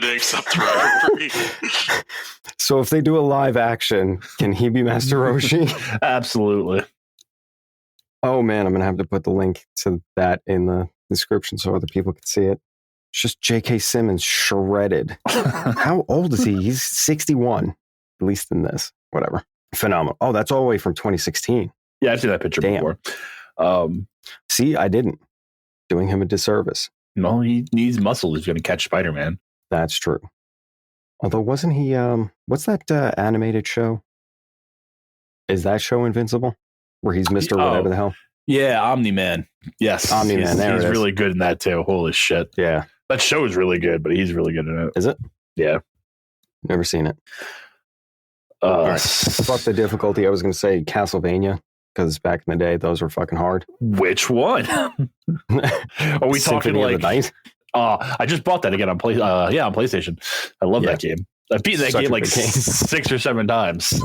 Speaker 3: accept the rivalry.
Speaker 2: So if they do a live action, can he be Master Roshi?
Speaker 4: Absolutely.
Speaker 2: Oh man, I'm going to have to put the link to that in the description so other people can see it. It's just J.K. Simmons shredded. How old is he? He's 61, at least in this. Whatever. Phenomenal. Oh, that's all the way from 2016.
Speaker 4: Yeah, I've seen that picture before.
Speaker 2: See, I didn't. Doing him a disservice.
Speaker 4: No, he needs muscle. He's going to catch Spider-Man.
Speaker 2: That's true. Although, wasn't he, what's that animated show? Is that show Invincible? Where he's Mr. Whatever the hell?
Speaker 4: Yeah, Omni-Man. Yes.
Speaker 2: Omni-Man,
Speaker 4: He's really good in that too. Holy shit.
Speaker 2: Yeah.
Speaker 4: That show is really good, but he's really good in it.
Speaker 2: Is it?
Speaker 4: Yeah.
Speaker 2: Never seen it. Right. Fuck the difficulty. I was going to say Castlevania, because back in the day, those were fucking hard.
Speaker 4: Which one? Are we talking like... I just bought that again on on PlayStation. I love that game. I've beaten that game like 6 or 7 times.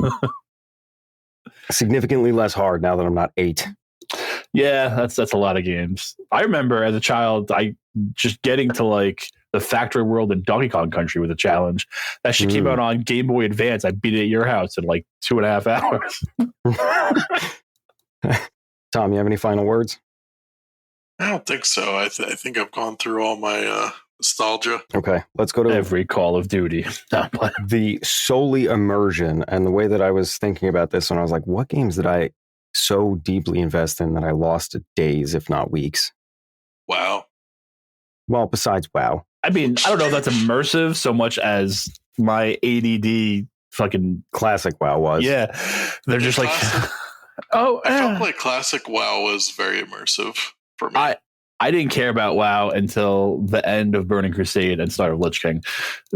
Speaker 2: Significantly less hard now that I'm not 8.
Speaker 4: Yeah, that's a lot of games. I remember as a child, I just getting to like the Factory World in Donkey Kong Country with a challenge. That shit came out on Game Boy Advance. I beat it at your house in like 2.5 hours.
Speaker 2: Tom, you have any final words?
Speaker 3: I don't think so. I think I've gone through all my nostalgia.
Speaker 2: Okay, let's go to
Speaker 4: every Call of Duty.
Speaker 2: The solely immersion, and the way that I was thinking about this when I was like, what games did I so deeply invest in that I lost days, if not weeks?
Speaker 3: WoW.
Speaker 2: Well, besides WoW.
Speaker 4: I mean, I don't know if that's immersive so much as my ADD fucking
Speaker 2: classic WoW was.
Speaker 4: Yeah, they're just like,
Speaker 3: I felt like classic WoW was very immersive for me.
Speaker 4: I didn't care about WoW until the end of Burning Crusade and start of Lich King,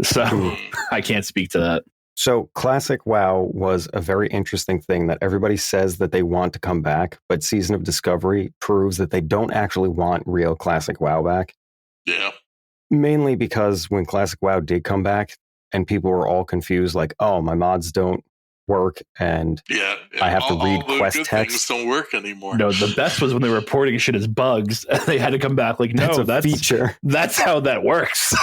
Speaker 4: so I can't speak to that.
Speaker 2: So classic WoW was a very interesting thing that everybody says that they want to come back, but Season of Discovery proves that they don't actually want real classic WoW back.
Speaker 3: Yeah.
Speaker 2: Mainly because when classic WoW did come back and people were all confused, like, oh, my mods don't work and I have to read quest text.
Speaker 3: Things don't work anymore.
Speaker 4: No, the best was when they were reporting shit as bugs and they had to come back like, no, that's a
Speaker 2: feature.
Speaker 4: That's how that works.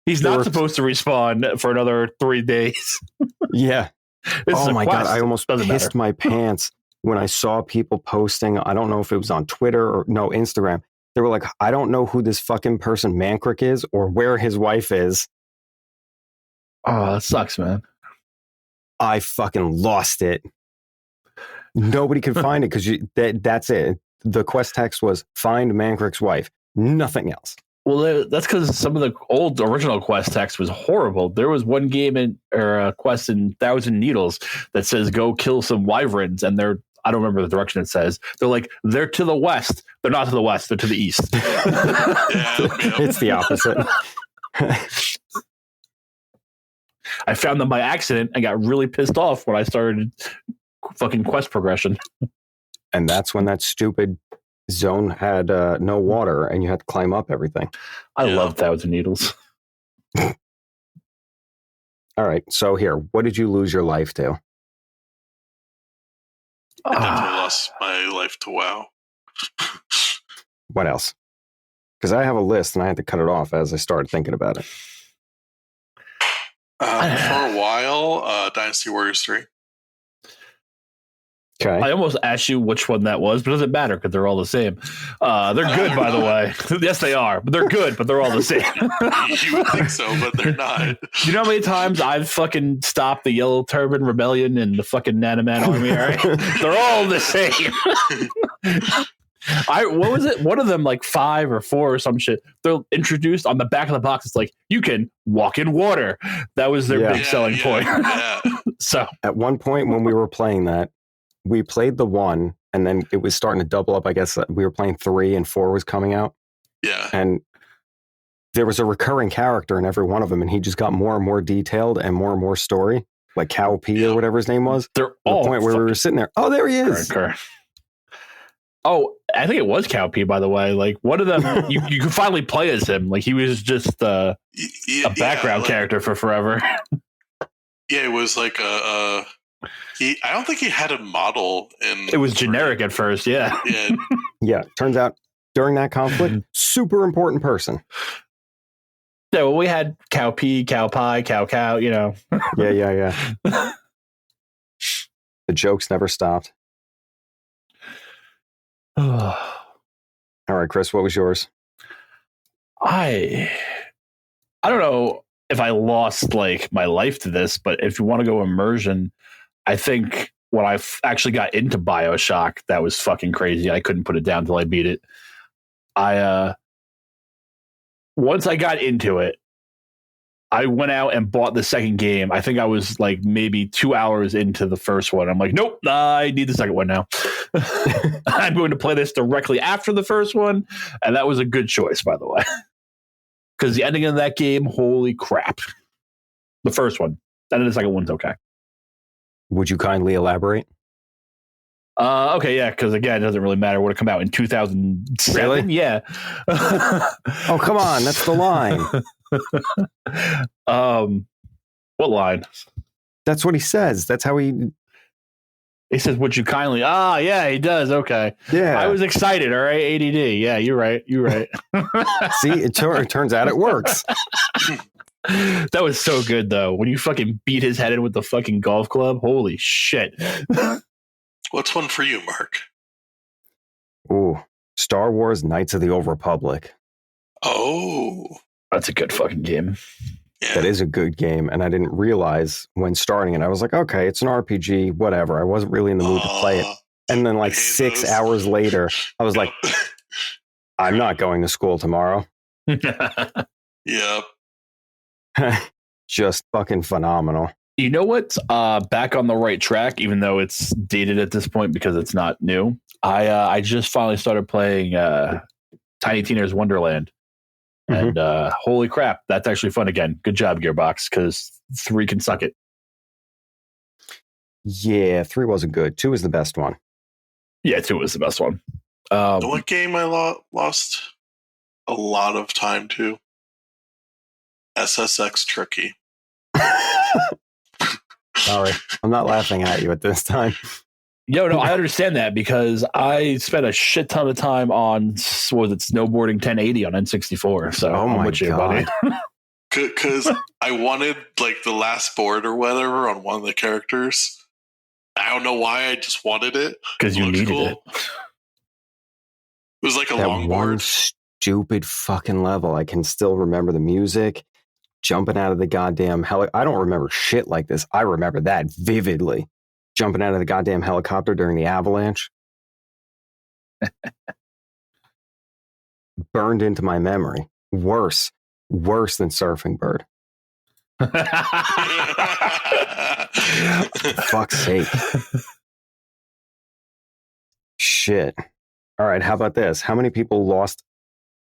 Speaker 4: He's not supposed to respawn for another 3 days.
Speaker 2: Yeah. Oh my God. I almost pissed my pants when I saw people posting. I don't know if it was on Twitter or Instagram. They were like, I don't know who this fucking person Mancrick is or where his wife is.
Speaker 4: Oh, that sucks, man.
Speaker 2: I fucking lost it. Nobody could find it because that's it. The quest text was find Mancrick's wife. Nothing else.
Speaker 4: Well, that's because some of the old original quest text was horrible. There was one game quest in Thousand Needles that says go kill some wyverns, and I don't remember the direction it says. They're to the west. They're not to the west. They're to the east.
Speaker 2: It's the opposite.
Speaker 4: I found them by accident and got really pissed off when I started fucking quest progression.
Speaker 2: And that's when that stupid zone had no water and you had to climb up everything.
Speaker 4: I love Thousand Needles.
Speaker 2: All right. So here, what did you lose your life to?
Speaker 3: I definitely lost my life to WoW.
Speaker 5: What else? Because I have a list and I had to cut it off as I started thinking about it.
Speaker 3: For a while, Dynasty Warriors 3.
Speaker 5: Okay.
Speaker 4: I almost asked you which one that was, but it doesn't matter because they're all the same. They're good, by the way. Yes, they are, but they're good, but they're all the same.
Speaker 3: You would think so, but they're not.
Speaker 4: You know how many times I've fucking stopped the Yellow Turban Rebellion and the fucking Nanoman Army? All right? They're all the same. What was it? One of them, like 5 or 4 or some shit. They're introduced on the back of the box. It's like, you can walk in water. That was their big selling point.
Speaker 3: Yeah.
Speaker 5: So at one point when we were playing that, we played the 1 and then it was starting to double up. I guess we were playing 3 and 4 was coming out.
Speaker 3: Yeah.
Speaker 5: And there was a recurring character in every one of them. And he just got more and more detailed and more story, like Cow P or whatever his name was.
Speaker 4: They're all
Speaker 5: the point where we were sitting there. Oh, there he is.
Speaker 4: Oh, I think it was Cow P, by the way. Like, one of them, you could finally play as him. Like, he was just a background character for forever.
Speaker 3: Yeah, it was like I don't think he had a model in.
Speaker 4: It was generic at first, yeah.
Speaker 5: Yeah, turns out during that conflict, super important person.
Speaker 4: Yeah, well, we had Cow P, Cow Pie, Cow, you know.
Speaker 5: Yeah. The jokes never stopped. All right, Chris, what was yours?
Speaker 4: I don't know if I lost like my life to this, but if you want to go immersion, I think when I actually got into BioShock, that was fucking crazy. I couldn't put it down till I beat it. Once I got into it, I went out and bought the second game. I think I was like maybe 2 hours into the first one. I'm like, nope, I need the second one now. I'm going to play this directly after the first one. And that was a good choice, by the way. Because the ending of that game, holy crap. The first one. And then the second one's okay.
Speaker 5: Would you kindly elaborate?
Speaker 4: Okay, yeah, because again, it doesn't really matter. Would it come out in 2007?
Speaker 5: Really?
Speaker 4: Yeah.
Speaker 5: Oh, come on. That's the line.
Speaker 4: What line?
Speaker 5: That's what he says. That's how he
Speaker 4: says, would you kindly? Yeah, he does. Okay.
Speaker 5: Yeah.
Speaker 4: I was excited. All right. ADD. Yeah, you're right.
Speaker 5: See, it turns out it works.
Speaker 4: That was so good, though. When you fucking beat his head in with the fucking golf club. Holy shit.
Speaker 3: What's one for you, Mark?
Speaker 5: Ooh, Star Wars Knights of the Old Republic.
Speaker 3: Oh.
Speaker 4: That's a good fucking game.
Speaker 3: Yeah.
Speaker 5: That is a good game, and I didn't realize when starting it. I was like, okay, it's an RPG, whatever. I wasn't really in the mood to play it. And then like 6 hours later, I was like, I'm not going to school tomorrow.
Speaker 3: Yep.
Speaker 5: Just fucking phenomenal.
Speaker 4: You know what's back on the right track, even though it's dated at this point because it's not new? I just finally started playing Tiny Tina's Wonderland. And holy crap, that's actually fun again. Good job, Gearbox, because 3 can suck it.
Speaker 5: Yeah, 3 wasn't good. 2 was the best one.
Speaker 4: Yeah, 2 was the best one.
Speaker 3: What game I lost a lot of time to? SSX Tricky.
Speaker 5: Sorry, I'm not laughing at you at this time.
Speaker 4: No, I understand that because I spent a shit ton of time on snowboarding 1080 on N64. So
Speaker 5: oh my god,
Speaker 3: because I wanted like the last board or whatever on one of the characters. I don't know why. I just wanted it
Speaker 5: because
Speaker 4: you needed it.
Speaker 3: It was like a
Speaker 5: that
Speaker 3: longboard.
Speaker 5: One stupid fucking level. I can still remember the music. Jumping out of the goddamn I don't remember shit like this. I remember that vividly. Jumping out of the goddamn helicopter during the avalanche. Burned into my memory. Worse than Surfing Bird. For fuck's sake. Shit. All right, how about this? How many people lost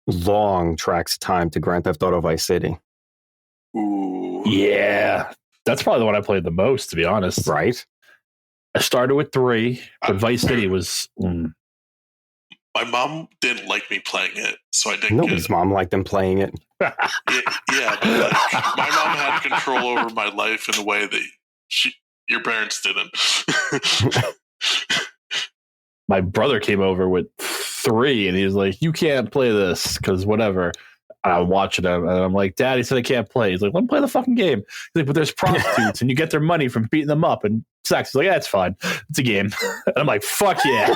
Speaker 5: long tracks of time to Grand Theft Auto Vice City?
Speaker 3: Ooh.
Speaker 4: Yeah. That's probably the one I played the most, to be honest.
Speaker 5: Right?
Speaker 4: I started with 3, but Vice City was...
Speaker 3: My mom didn't like me playing it, so I didn't
Speaker 5: Nobody's mom liked them playing it.
Speaker 3: Yeah, but like, my mom had control over my life in a way that your parents didn't.
Speaker 4: my brother came over with 3, and he was like, "You can't play this because whatever." I'm watching him, and I'm like, "Daddy said I can't play." He's like, "Let me play the fucking game." He's like, "But there's prostitutes, and you get their money from beating them up and sex." He's like, "Yeah, it's fine. It's a game." And I'm like, "Fuck yeah!"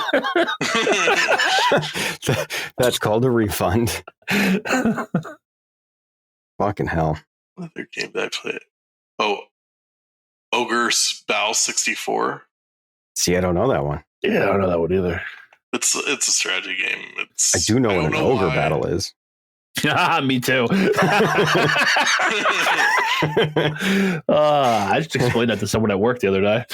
Speaker 5: That's called a refund. Fucking hell.
Speaker 3: Another game that I played. Oh, Ogre's Bow 64.
Speaker 5: See, I don't know that one.
Speaker 4: Yeah, I don't know that one either.
Speaker 3: It's a strategy game.
Speaker 5: I do know what an ogre battle is.
Speaker 4: Me too. I just explained that to someone at work the other day.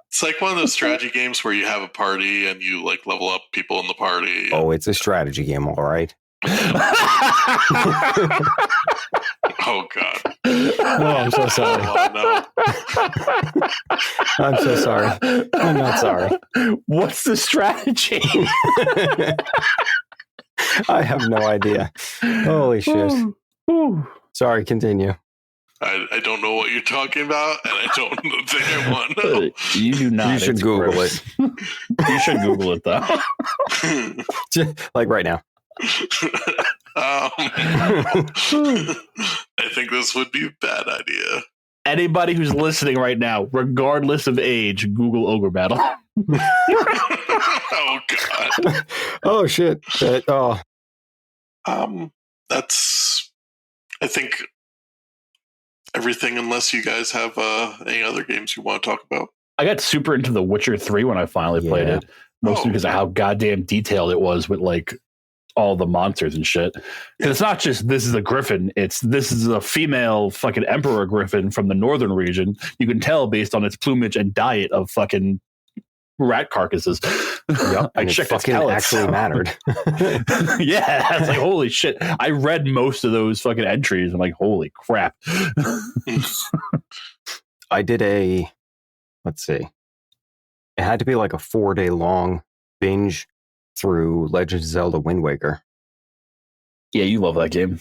Speaker 3: It's like one of those strategy games where you have a party and you like level up people in the party.
Speaker 5: Oh, it's a strategy game, all right.
Speaker 3: Oh God!
Speaker 5: Oh, I'm so sorry.
Speaker 3: Oh, no.
Speaker 5: I'm so sorry. I'm not sorry.
Speaker 4: What's the strategy?
Speaker 5: I have no idea. Holy shit. Sorry, continue.
Speaker 3: I don't know what you're talking about, and I don't think I want to know.
Speaker 4: You do not.
Speaker 5: You should Google it.
Speaker 4: You should Google it, though.
Speaker 5: Like right now.
Speaker 3: I think this would be a bad idea.
Speaker 4: Anybody who's listening right now, regardless of age, Google Ogre Battle.
Speaker 3: Oh God.
Speaker 5: Oh shit.
Speaker 3: That's I think everything, unless you guys have any other games you want to talk about.
Speaker 4: I got super into The Witcher 3 when I finally played it, mostly because of how goddamn detailed it was with like all the monsters and shit. And it's not just this is a griffin, this is a female fucking emperor griffin from the northern region. You can tell based on its plumage and diet of fucking rat carcasses.
Speaker 5: Yep,
Speaker 4: I
Speaker 5: and
Speaker 4: checked
Speaker 5: it fucking actually mattered.
Speaker 4: Yeah, I was like, holy shit. I read most of those fucking entries. I'm like, holy crap.
Speaker 5: I did let's see. It had to be like a 4-day long binge through Legend of Zelda Wind Waker.
Speaker 4: Yeah, you love that game.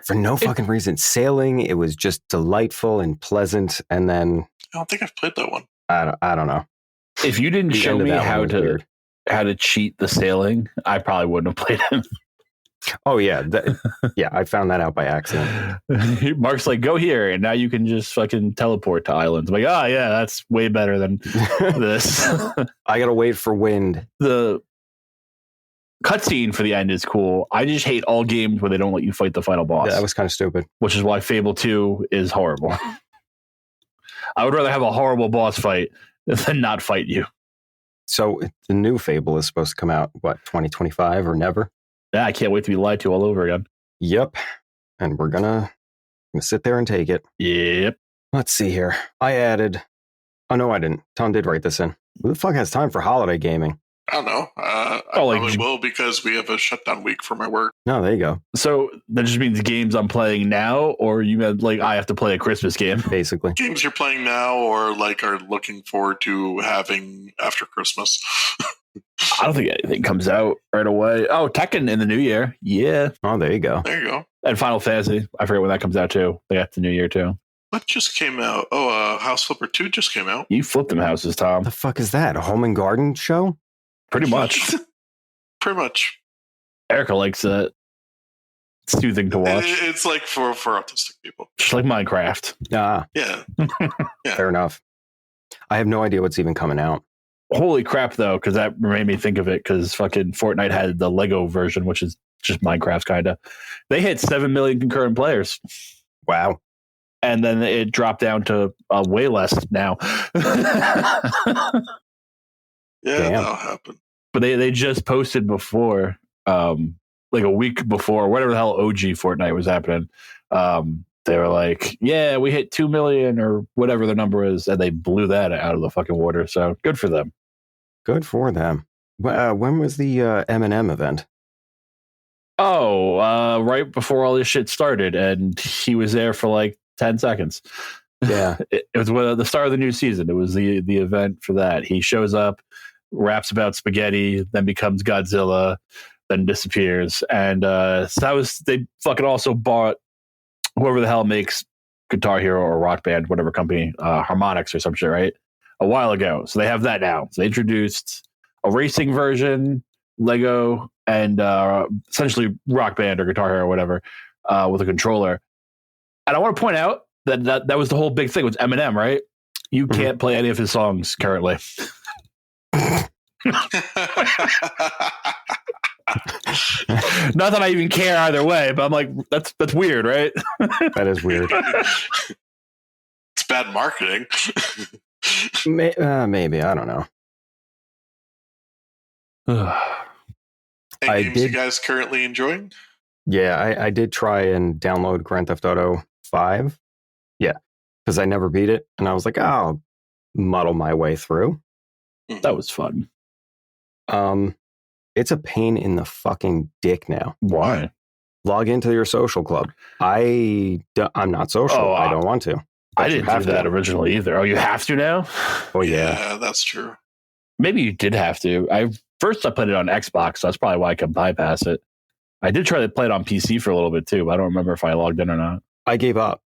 Speaker 5: For no fucking reason. Sailing, it was just delightful and pleasant. And then
Speaker 3: I don't think I've played that one.
Speaker 5: I don't know.
Speaker 4: If you didn't show me how to cheat the sailing, I probably wouldn't have played it.
Speaker 5: Oh yeah, yeah. I found that out by accident.
Speaker 4: Mark's like, go here, and now you can just fucking teleport to islands. I'm like, oh yeah, that's way better than this.
Speaker 5: I gotta wait for wind.
Speaker 4: The cutscene for the end is cool. I just hate all games where they don't let you fight the final boss.
Speaker 5: Yeah, that was kind of stupid.
Speaker 4: Which is why Fable 2 is horrible. I would rather have a horrible boss fight than not fight you.
Speaker 5: So the new Fable is supposed to come out, what, 2025 or never?
Speaker 4: Yeah, I can't wait to be lied to all over again.
Speaker 5: Yep. And we're gonna sit there and take it.
Speaker 4: Yep.
Speaker 5: Let's see here. I added... Oh, no, I didn't. Tom did write this in. Who the fuck has time for holiday gaming?
Speaker 3: I don't know. I probably will because we have a shutdown week for my work.
Speaker 5: No, there you go.
Speaker 4: So that just means games I'm playing now, or you meant like I have to play a Christmas game?
Speaker 5: Basically.
Speaker 3: Games you're playing now or like are looking forward to having after Christmas.
Speaker 4: I don't think anything comes out right away. Oh, Tekken in the new year. Yeah.
Speaker 5: Oh, there you go.
Speaker 3: There you go.
Speaker 4: And Final Fantasy. I forget when that comes out too. They got the new year too.
Speaker 3: What just came out? Oh, House Flipper 2 just came out.
Speaker 4: You flipped them houses, Tom.
Speaker 5: The fuck is that? A home and garden show?
Speaker 4: Pretty much.
Speaker 3: Pretty much.
Speaker 4: Erica likes it. It's soothing to watch.
Speaker 3: It's like for autistic people.
Speaker 4: Just like Minecraft.
Speaker 5: Ah.
Speaker 3: Yeah.
Speaker 5: Fair enough. I have no idea what's even coming out.
Speaker 4: Holy crap, though, because that made me think of it, because fucking Fortnite had the Lego version, which is just Minecraft, kind of. They hit 7 million concurrent players.
Speaker 5: Wow.
Speaker 4: And then it dropped down to way less now.
Speaker 3: Yeah,
Speaker 5: Damn.
Speaker 3: that'll happen.
Speaker 4: But they just posted before, like a week before, whatever the hell OG Fortnite was happening. They were like, yeah, we hit 2 million or whatever the number is. And they blew that out of the fucking water. So good for them.
Speaker 5: Good for them. When was the M&M event?
Speaker 4: Oh, right before all this shit started. And he was there for like 10 seconds.
Speaker 5: Yeah.
Speaker 4: It was the start of the new season. It was the event for that. He shows up, raps about spaghetti, then becomes Godzilla, then disappears. And so that was, they fucking also bought whoever the hell makes Guitar Hero or Rock Band, whatever company, Harmonix or some shit, right? a while ago. So they have that now. So they introduced a racing version, Lego, and essentially Rock Band or Guitar Hero or whatever with a controller. And I want to point out that was the whole big thing with Eminem, right? You can't play any of his songs currently. Not that I even care either way, but I'm like, that's weird, right?
Speaker 5: That is weird.
Speaker 3: It's bad marketing.
Speaker 5: Maybe, I don't know.
Speaker 3: Any games you guys currently enjoying?
Speaker 5: Yeah, I did try and download Grand Theft Auto 5. Yeah, because I never beat it. And I was like, I'll muddle my way through.
Speaker 4: That was fun.
Speaker 5: It's a pain in the fucking dick now.
Speaker 4: Why?
Speaker 5: Log into your social club. I'm not social.
Speaker 4: Oh,
Speaker 5: I don't want to.
Speaker 4: I didn't do that originally either. Oh, you have to now?
Speaker 5: Oh,
Speaker 3: Yeah, that's true.
Speaker 4: Maybe you did have to. I played it on Xbox, so that's probably why I could bypass it. I did try to play it on PC for a little bit too, but I don't remember if I logged in or not.
Speaker 5: I gave up.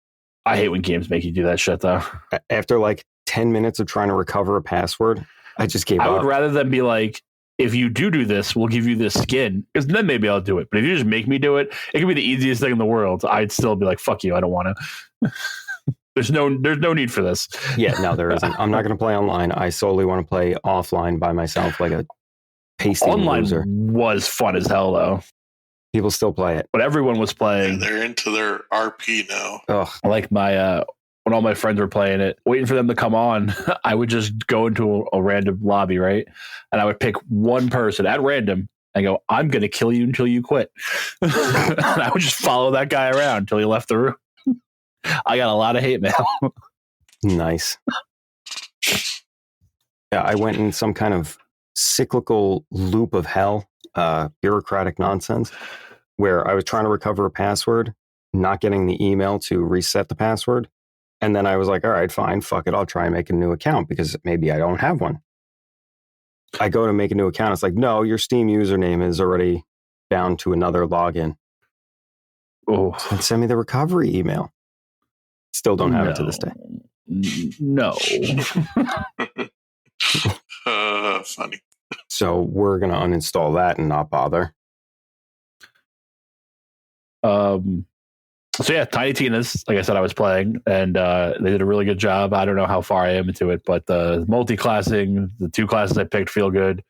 Speaker 4: I hate when games make you do that shit, though.
Speaker 5: After like 10 minutes of trying to recover a password, I just gave up.
Speaker 4: I would rather than be like, if you do this, we'll give you this skin, because then maybe I'll do it. But if you just make me do it, it can be the easiest thing in the world. I'd still be like, fuck you, I don't want to. There's no need for this.
Speaker 5: Yeah, no, there isn't. I'm not going to play online. I solely want to play offline by myself, like a pasty
Speaker 4: online
Speaker 5: loser.
Speaker 4: Was fun as hell, though.
Speaker 5: People still play it.
Speaker 4: But everyone was playing.
Speaker 3: Yeah, they're into their RP now.
Speaker 5: Ugh.
Speaker 4: Like when all my friends were playing it, waiting for them to come on, I would just go into a random lobby, right? And I would pick one person at random and go, I'm going to kill you until you quit. And I would just follow that guy around until he left the room. I got a lot of hate mail.
Speaker 5: Nice. Yeah, I went in some kind of cyclical loop of hell, bureaucratic nonsense, where I was trying to recover a password, not getting the email to reset the password. And then I was like, all right, fine, fuck it. I'll try and make a new account because maybe I don't have one. I go to make a new account. It's like, no, your Steam username is already bound to another login.
Speaker 4: Oh,
Speaker 5: And send me the recovery email. Still don't have it to this day.
Speaker 4: No.
Speaker 3: Funny.
Speaker 5: So we're going to uninstall that and not bother.
Speaker 4: So yeah, Tiny Tina's, like I said, I was playing, and they did a really good job. I don't know how far I am into it, but the multi-classing, the two classes I picked feel good.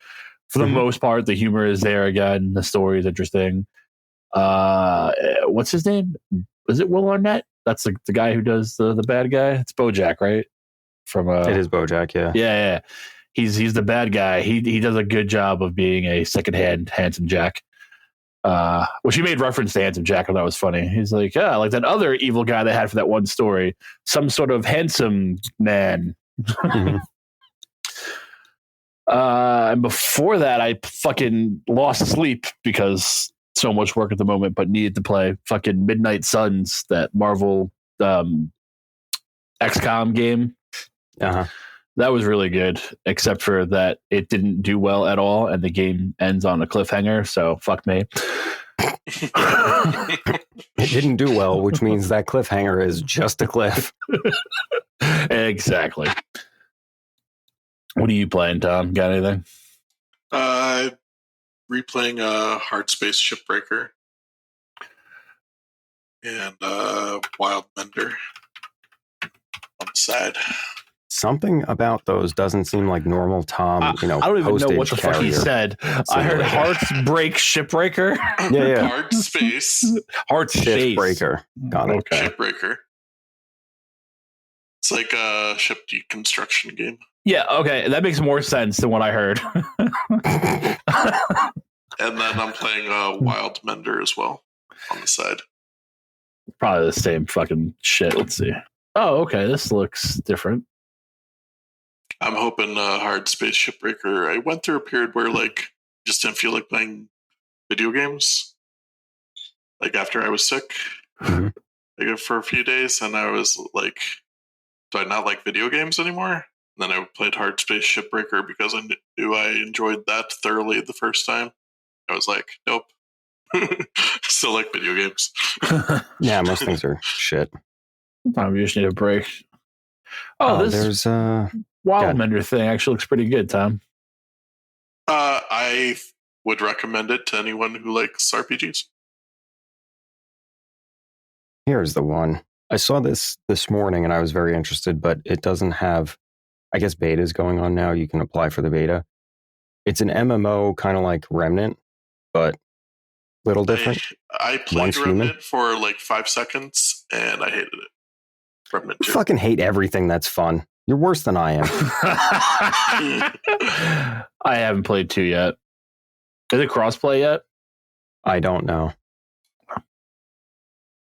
Speaker 4: For the most part, the humor is there again. The story is interesting. What's his name? Is it Will Arnett? That's the guy who does the bad guy. It's BoJack, right? From
Speaker 5: It is BoJack, yeah.
Speaker 4: Yeah. He's the bad guy. He does a good job of being a secondhand Handsome Jack. Which he made reference to Handsome Jack, and that was funny. He's like, yeah, like that other evil guy they had for that one story, some sort of handsome man.
Speaker 5: Mm-hmm.
Speaker 4: And before that, I fucking lost sleep because so much work at the moment, but needed to play fucking Midnight Suns, that Marvel XCOM game.
Speaker 5: Uh-huh.
Speaker 4: That was really good, except for that it didn't do well at all, and the game ends on a cliffhanger, so fuck me.
Speaker 5: It didn't do well, which means that cliffhanger is just a cliff.
Speaker 4: Exactly. What are you playing, Tom? Got anything?
Speaker 3: Replaying Hard Space Shipbreaker and Wild Mender on the side.
Speaker 5: Something about those doesn't seem like normal Tom,
Speaker 4: I don't even know what the fuck he said. I heard Hearts Break Shipbreaker.
Speaker 5: Yeah.
Speaker 3: Hard Space.
Speaker 4: Hearts Space.
Speaker 5: Shipbreaker. Got it.
Speaker 4: Okay.
Speaker 3: Shipbreaker. It's like a ship deconstruction game.
Speaker 4: Yeah, okay. That makes more sense than what I heard.
Speaker 3: And then I'm playing Wild Mender as well on the side.
Speaker 4: Probably the same fucking shit. Let's see. Oh, okay. This looks different.
Speaker 3: I'm hoping Hard Space Shipbreaker. I went through a period where just didn't feel like playing video games. Like after I was sick, for a few days, and I was like, "Do I not like video games anymore?" And then I played Hard Space Shipbreaker because I knew I enjoyed that thoroughly the first time. I was like, "Nope, still like video games."
Speaker 5: Yeah, most things are shit.
Speaker 4: Sometimes you just need a break. Oh,
Speaker 5: there's
Speaker 4: Wildmender thing actually looks pretty good, Tom.
Speaker 3: I would recommend it to anyone who likes RPGs.
Speaker 5: Here's the one. I saw this morning and I was very interested, but it doesn't have, I guess beta is going on now. You can apply for the beta. It's an MMO kind of like Remnant, but little different.
Speaker 3: I played
Speaker 5: Once
Speaker 3: Remnant
Speaker 5: human.
Speaker 3: for like 5 seconds and I hated it. Remnant
Speaker 5: You
Speaker 3: 2.
Speaker 5: fucking hate everything that's fun. You're worse than I am.
Speaker 4: I haven't played 2 yet. Is it crossplay yet?
Speaker 5: I don't know.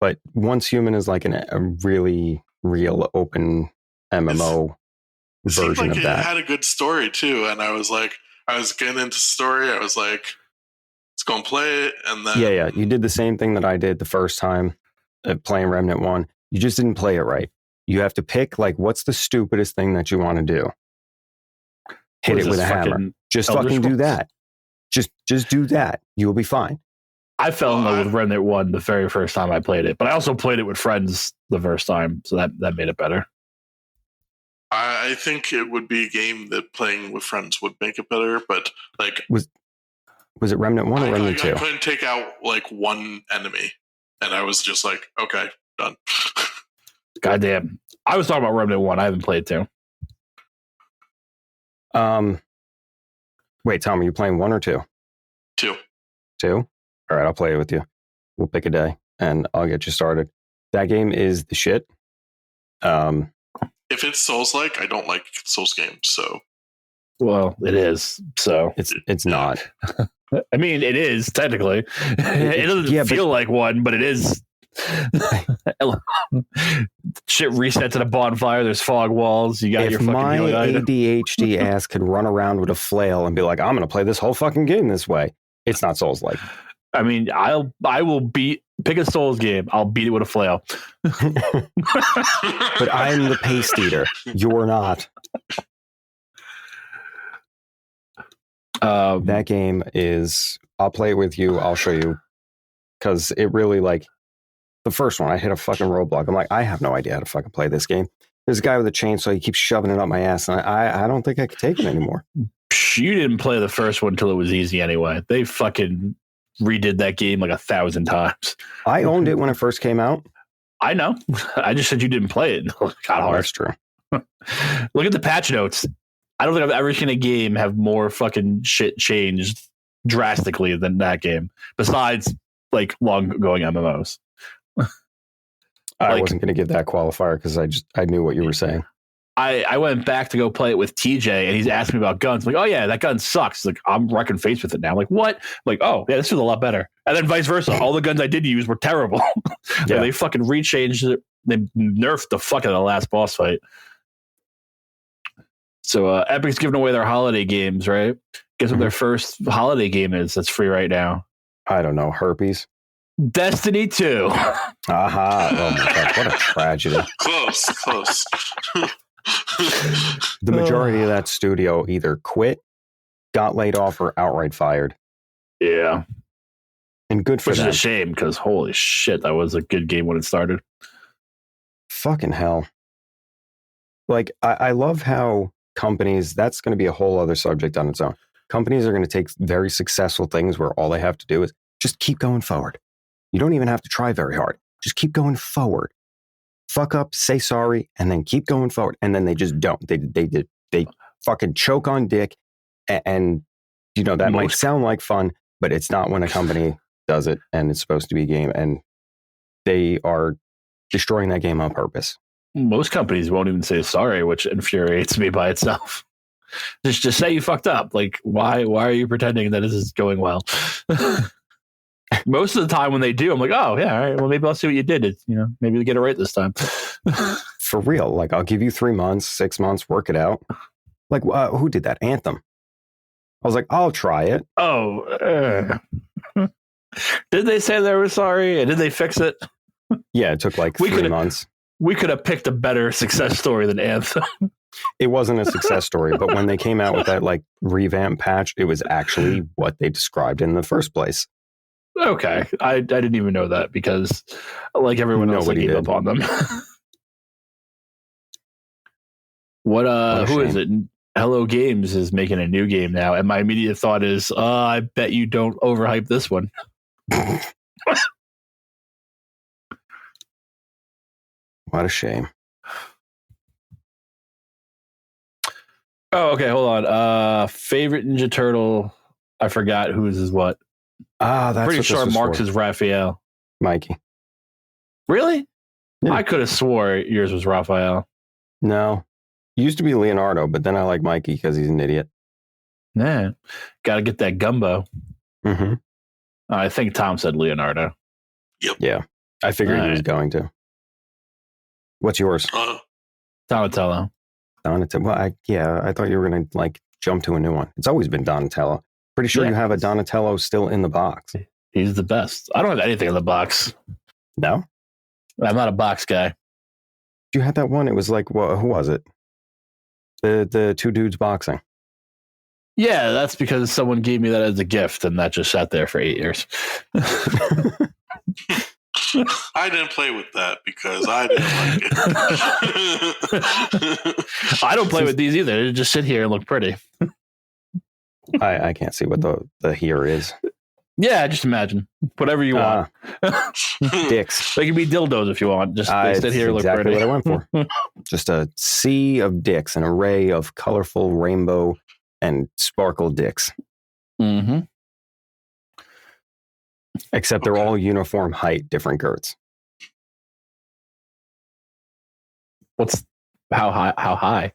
Speaker 5: But Once Human is like a really real open MMO
Speaker 3: It seemed
Speaker 5: version
Speaker 3: like
Speaker 5: of
Speaker 3: it
Speaker 5: that.
Speaker 3: had a good story too, and I was getting into story. I was like, let's go and play it, and then
Speaker 5: Yeah. You did the same thing that I did the first time playing Remnant 1. You just didn't play it right. You have to pick, like, what's the stupidest thing that you want to do? Hit
Speaker 4: What is
Speaker 5: it with
Speaker 4: this,
Speaker 5: a hammer.
Speaker 4: fucking
Speaker 5: Just
Speaker 4: Elder
Speaker 5: fucking do
Speaker 4: Scrolls?
Speaker 5: that. Just do that. You'll be fine.
Speaker 4: I fell in love with Remnant 1 the very first time I played it, but I also played it with friends the first time, so that made it better.
Speaker 3: I think it would be a game that playing with friends would make it better. But like,
Speaker 5: Was it Remnant 1 or Remnant 2?
Speaker 3: I couldn't take out like one enemy, and I was just like, okay, done.
Speaker 4: Goddamn. I was talking about Remnant 1. I haven't played 2.
Speaker 5: Wait, Tom, are you playing 1 or 2?
Speaker 3: 2.
Speaker 5: 2? All right, I'll play it with you. We'll pick a day, and I'll get you started. That game is the shit.
Speaker 3: If it's Souls-like, I don't like Souls games, so
Speaker 4: Well, it is, so.
Speaker 5: It's not.
Speaker 4: I mean, it is, technically. It doesn't feel like one, but it is. Shit resets at a bonfire. There's fog walls. You got your
Speaker 5: If
Speaker 4: fucking
Speaker 5: my
Speaker 4: healing item.
Speaker 5: ADHD ass could run around with a flail and be like, I'm going to play this whole fucking game this way, it's not Souls-like.
Speaker 4: I mean, I will pick a Souls game. I'll beat it with a flail.
Speaker 5: But I'm the paste eater. You're not. That game is, I'll play it with you. I'll show you. Because it really, like, the first one, I hit a fucking roadblock. I'm like, I have no idea how to fucking play this game. There's a guy with a chainsaw. He keeps shoving it up my ass. And I don't think I could take it anymore.
Speaker 4: You didn't play the first one until it was easy anyway. They fucking redid that game like 1,000 times.
Speaker 5: I owned it when it first came out.
Speaker 4: I know. I just said you didn't play it. It got hard.
Speaker 5: That's true.
Speaker 4: Look at the patch notes. I don't think I've ever seen a game have more fucking shit changed drastically than that game. Besides, like, long-going MMOs.
Speaker 5: I wasn't going to give that qualifier because I knew what you were saying.
Speaker 4: I went back to go play it with TJ, and he's asking me about guns. I'm like, oh yeah, that gun sucks. Like, I'm wrecking face with it now. I'm like, what? I'm like, oh yeah, this was a lot better. And then vice versa. All the guns I did use were terrible.
Speaker 5: Yeah.
Speaker 4: They fucking rechanged it. They nerfed the fuck out of the last boss fight. So Epic's giving away their holiday games, right? Guess what their first holiday game is that's free right now?
Speaker 5: I don't know. Herpes.
Speaker 4: Destiny 2.
Speaker 5: Aha. Oh my God. What a tragedy.
Speaker 3: Close.
Speaker 5: The majority of that studio either quit, got laid off, or outright fired.
Speaker 4: Yeah.
Speaker 5: And good for
Speaker 4: Which
Speaker 5: them.
Speaker 4: is a shame because holy shit, that was a good game when it started.
Speaker 5: Fucking hell. Like, I love how companies, that's going to be a whole other subject on its own. Companies are going to take very successful things where all they have to do is just keep going forward. You don't even have to try very hard. Just keep going forward. Fuck up, say sorry, and then keep going forward. And then they just don't. They fucking choke on dick. And you know, that might sound like fun, but it's not when a company does it and it's supposed to be a game. And they are destroying that game on purpose.
Speaker 4: Most companies won't even say sorry, which infuriates me by itself. Just say you fucked up. Like, why are you pretending that this is going well? Most of the time when they do, I'm like, oh yeah, all right, well maybe I'll see what you did. Maybe we'll get it right this time.
Speaker 5: For real. Like, I'll give you 3 months, 6 months, work it out. Like, who did that? Anthem. I was like, I'll try it.
Speaker 4: Oh, did they say they were sorry? And did they fix it?
Speaker 5: Yeah, it took like 3 months.
Speaker 4: We could have picked a better success story than Anthem.
Speaker 5: It wasn't a success story, but when they came out with that like revamp patch, it was actually what they described in the first place.
Speaker 4: Okay, I didn't even know that because, like everyone else, I gave up on them. What?
Speaker 5: a
Speaker 4: Who is
Speaker 5: shame.
Speaker 4: it? Hello Games is making a new game now, and my immediate thought is, I bet you don't overhype this one.
Speaker 5: What a shame.
Speaker 4: Oh, okay. Hold on. Favorite Ninja Turtle. I forgot whose is what.
Speaker 5: That's
Speaker 4: Pretty
Speaker 5: what
Speaker 4: sure
Speaker 5: this was
Speaker 4: Mark's
Speaker 5: for.
Speaker 4: is Raphael.
Speaker 5: Mikey.
Speaker 4: Really?
Speaker 5: Yeah.
Speaker 4: I could have swore yours was Raphael.
Speaker 5: No. Used to be Leonardo, but then I like Mikey because he's an idiot.
Speaker 4: Yeah. Got to get that gumbo.
Speaker 5: Mm-hmm.
Speaker 4: I think Tom said Leonardo.
Speaker 5: Yeah. I figured he was going to. What's yours?
Speaker 4: Donatello.
Speaker 5: Donatello. Well, I thought you were going to like jump to a new one. It's always been Donatello. Pretty sure you have a Donatello still in the box.
Speaker 4: He's the best. I don't have anything in the box.
Speaker 5: No?
Speaker 4: I'm not a box guy.
Speaker 5: You had that one. It was like, who was it? The two dudes boxing.
Speaker 4: Yeah, that's because someone gave me that as a gift, and that just sat there for 8 years.
Speaker 3: I didn't play with that because I didn't like it.
Speaker 4: I don't play with these either. They just sit here and look pretty.
Speaker 5: I can't see what the here is.
Speaker 4: Yeah, just imagine. Whatever you want.
Speaker 5: Dicks.
Speaker 4: They can be dildos if you want. Just they sit here and look
Speaker 5: exactly
Speaker 4: pretty.
Speaker 5: what I went for. Just a sea of dicks, an array of colorful rainbow and sparkle dicks.
Speaker 4: Mm-hmm.
Speaker 5: Except they're all uniform height, different girths.
Speaker 4: How high?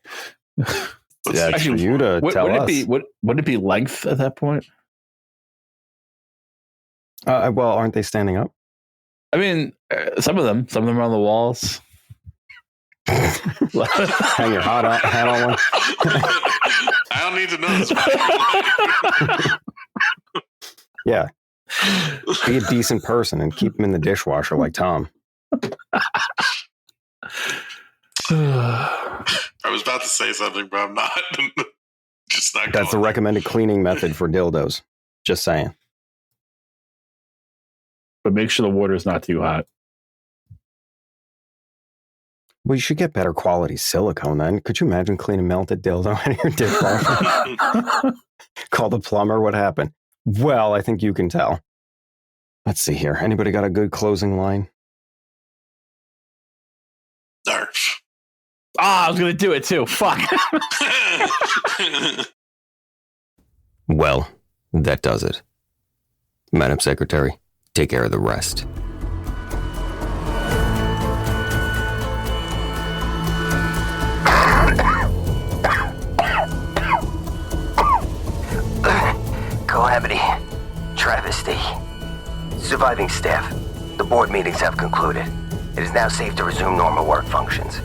Speaker 5: That's for you to tell us.
Speaker 4: Would it be length at that point?
Speaker 5: Well, aren't they standing up?
Speaker 4: I mean, some of them are on the walls.
Speaker 5: Hang your hat on one.
Speaker 3: I don't need to know this.
Speaker 5: Yeah. Be a decent person and keep them in the dishwasher like Tom.
Speaker 3: I was about to say something, but I'm not. Just not.
Speaker 5: That's the recommended cleaning method for dildos. Just saying.
Speaker 4: But make sure the water is not too hot.
Speaker 5: Well, you should get better quality silicone then. Could you imagine cleaning melted dildo out of your dishwasher? Call the plumber. What happened? Well, I think you can tell. Let's see here. Anybody got a good closing line?
Speaker 3: Narf.
Speaker 4: I was going to do it too. Fuck.
Speaker 2: Well, that does it. Madam Secretary, take care of the rest.
Speaker 1: Calamity. Travesty. Surviving staff. The board meetings have concluded. It is now safe to resume normal work functions.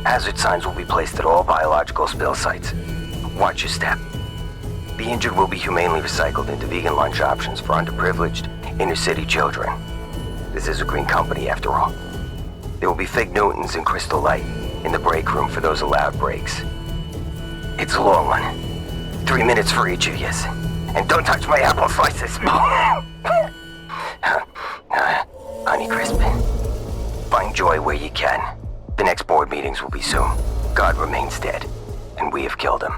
Speaker 1: Hazard signs will be placed at all biological spill sites. Watch your step. The injured will be humanely recycled into vegan lunch options for underprivileged, inner-city children. This is a green company, after all. There will be Fig Newtons and Crystal Light in the break room for those allowed breaks. It's a long one. 3 minutes for each of you. And don't touch my apple slices. Honey Crisp. Find joy where you can. The next board meetings will be soon. God remains dead, and we have killed him.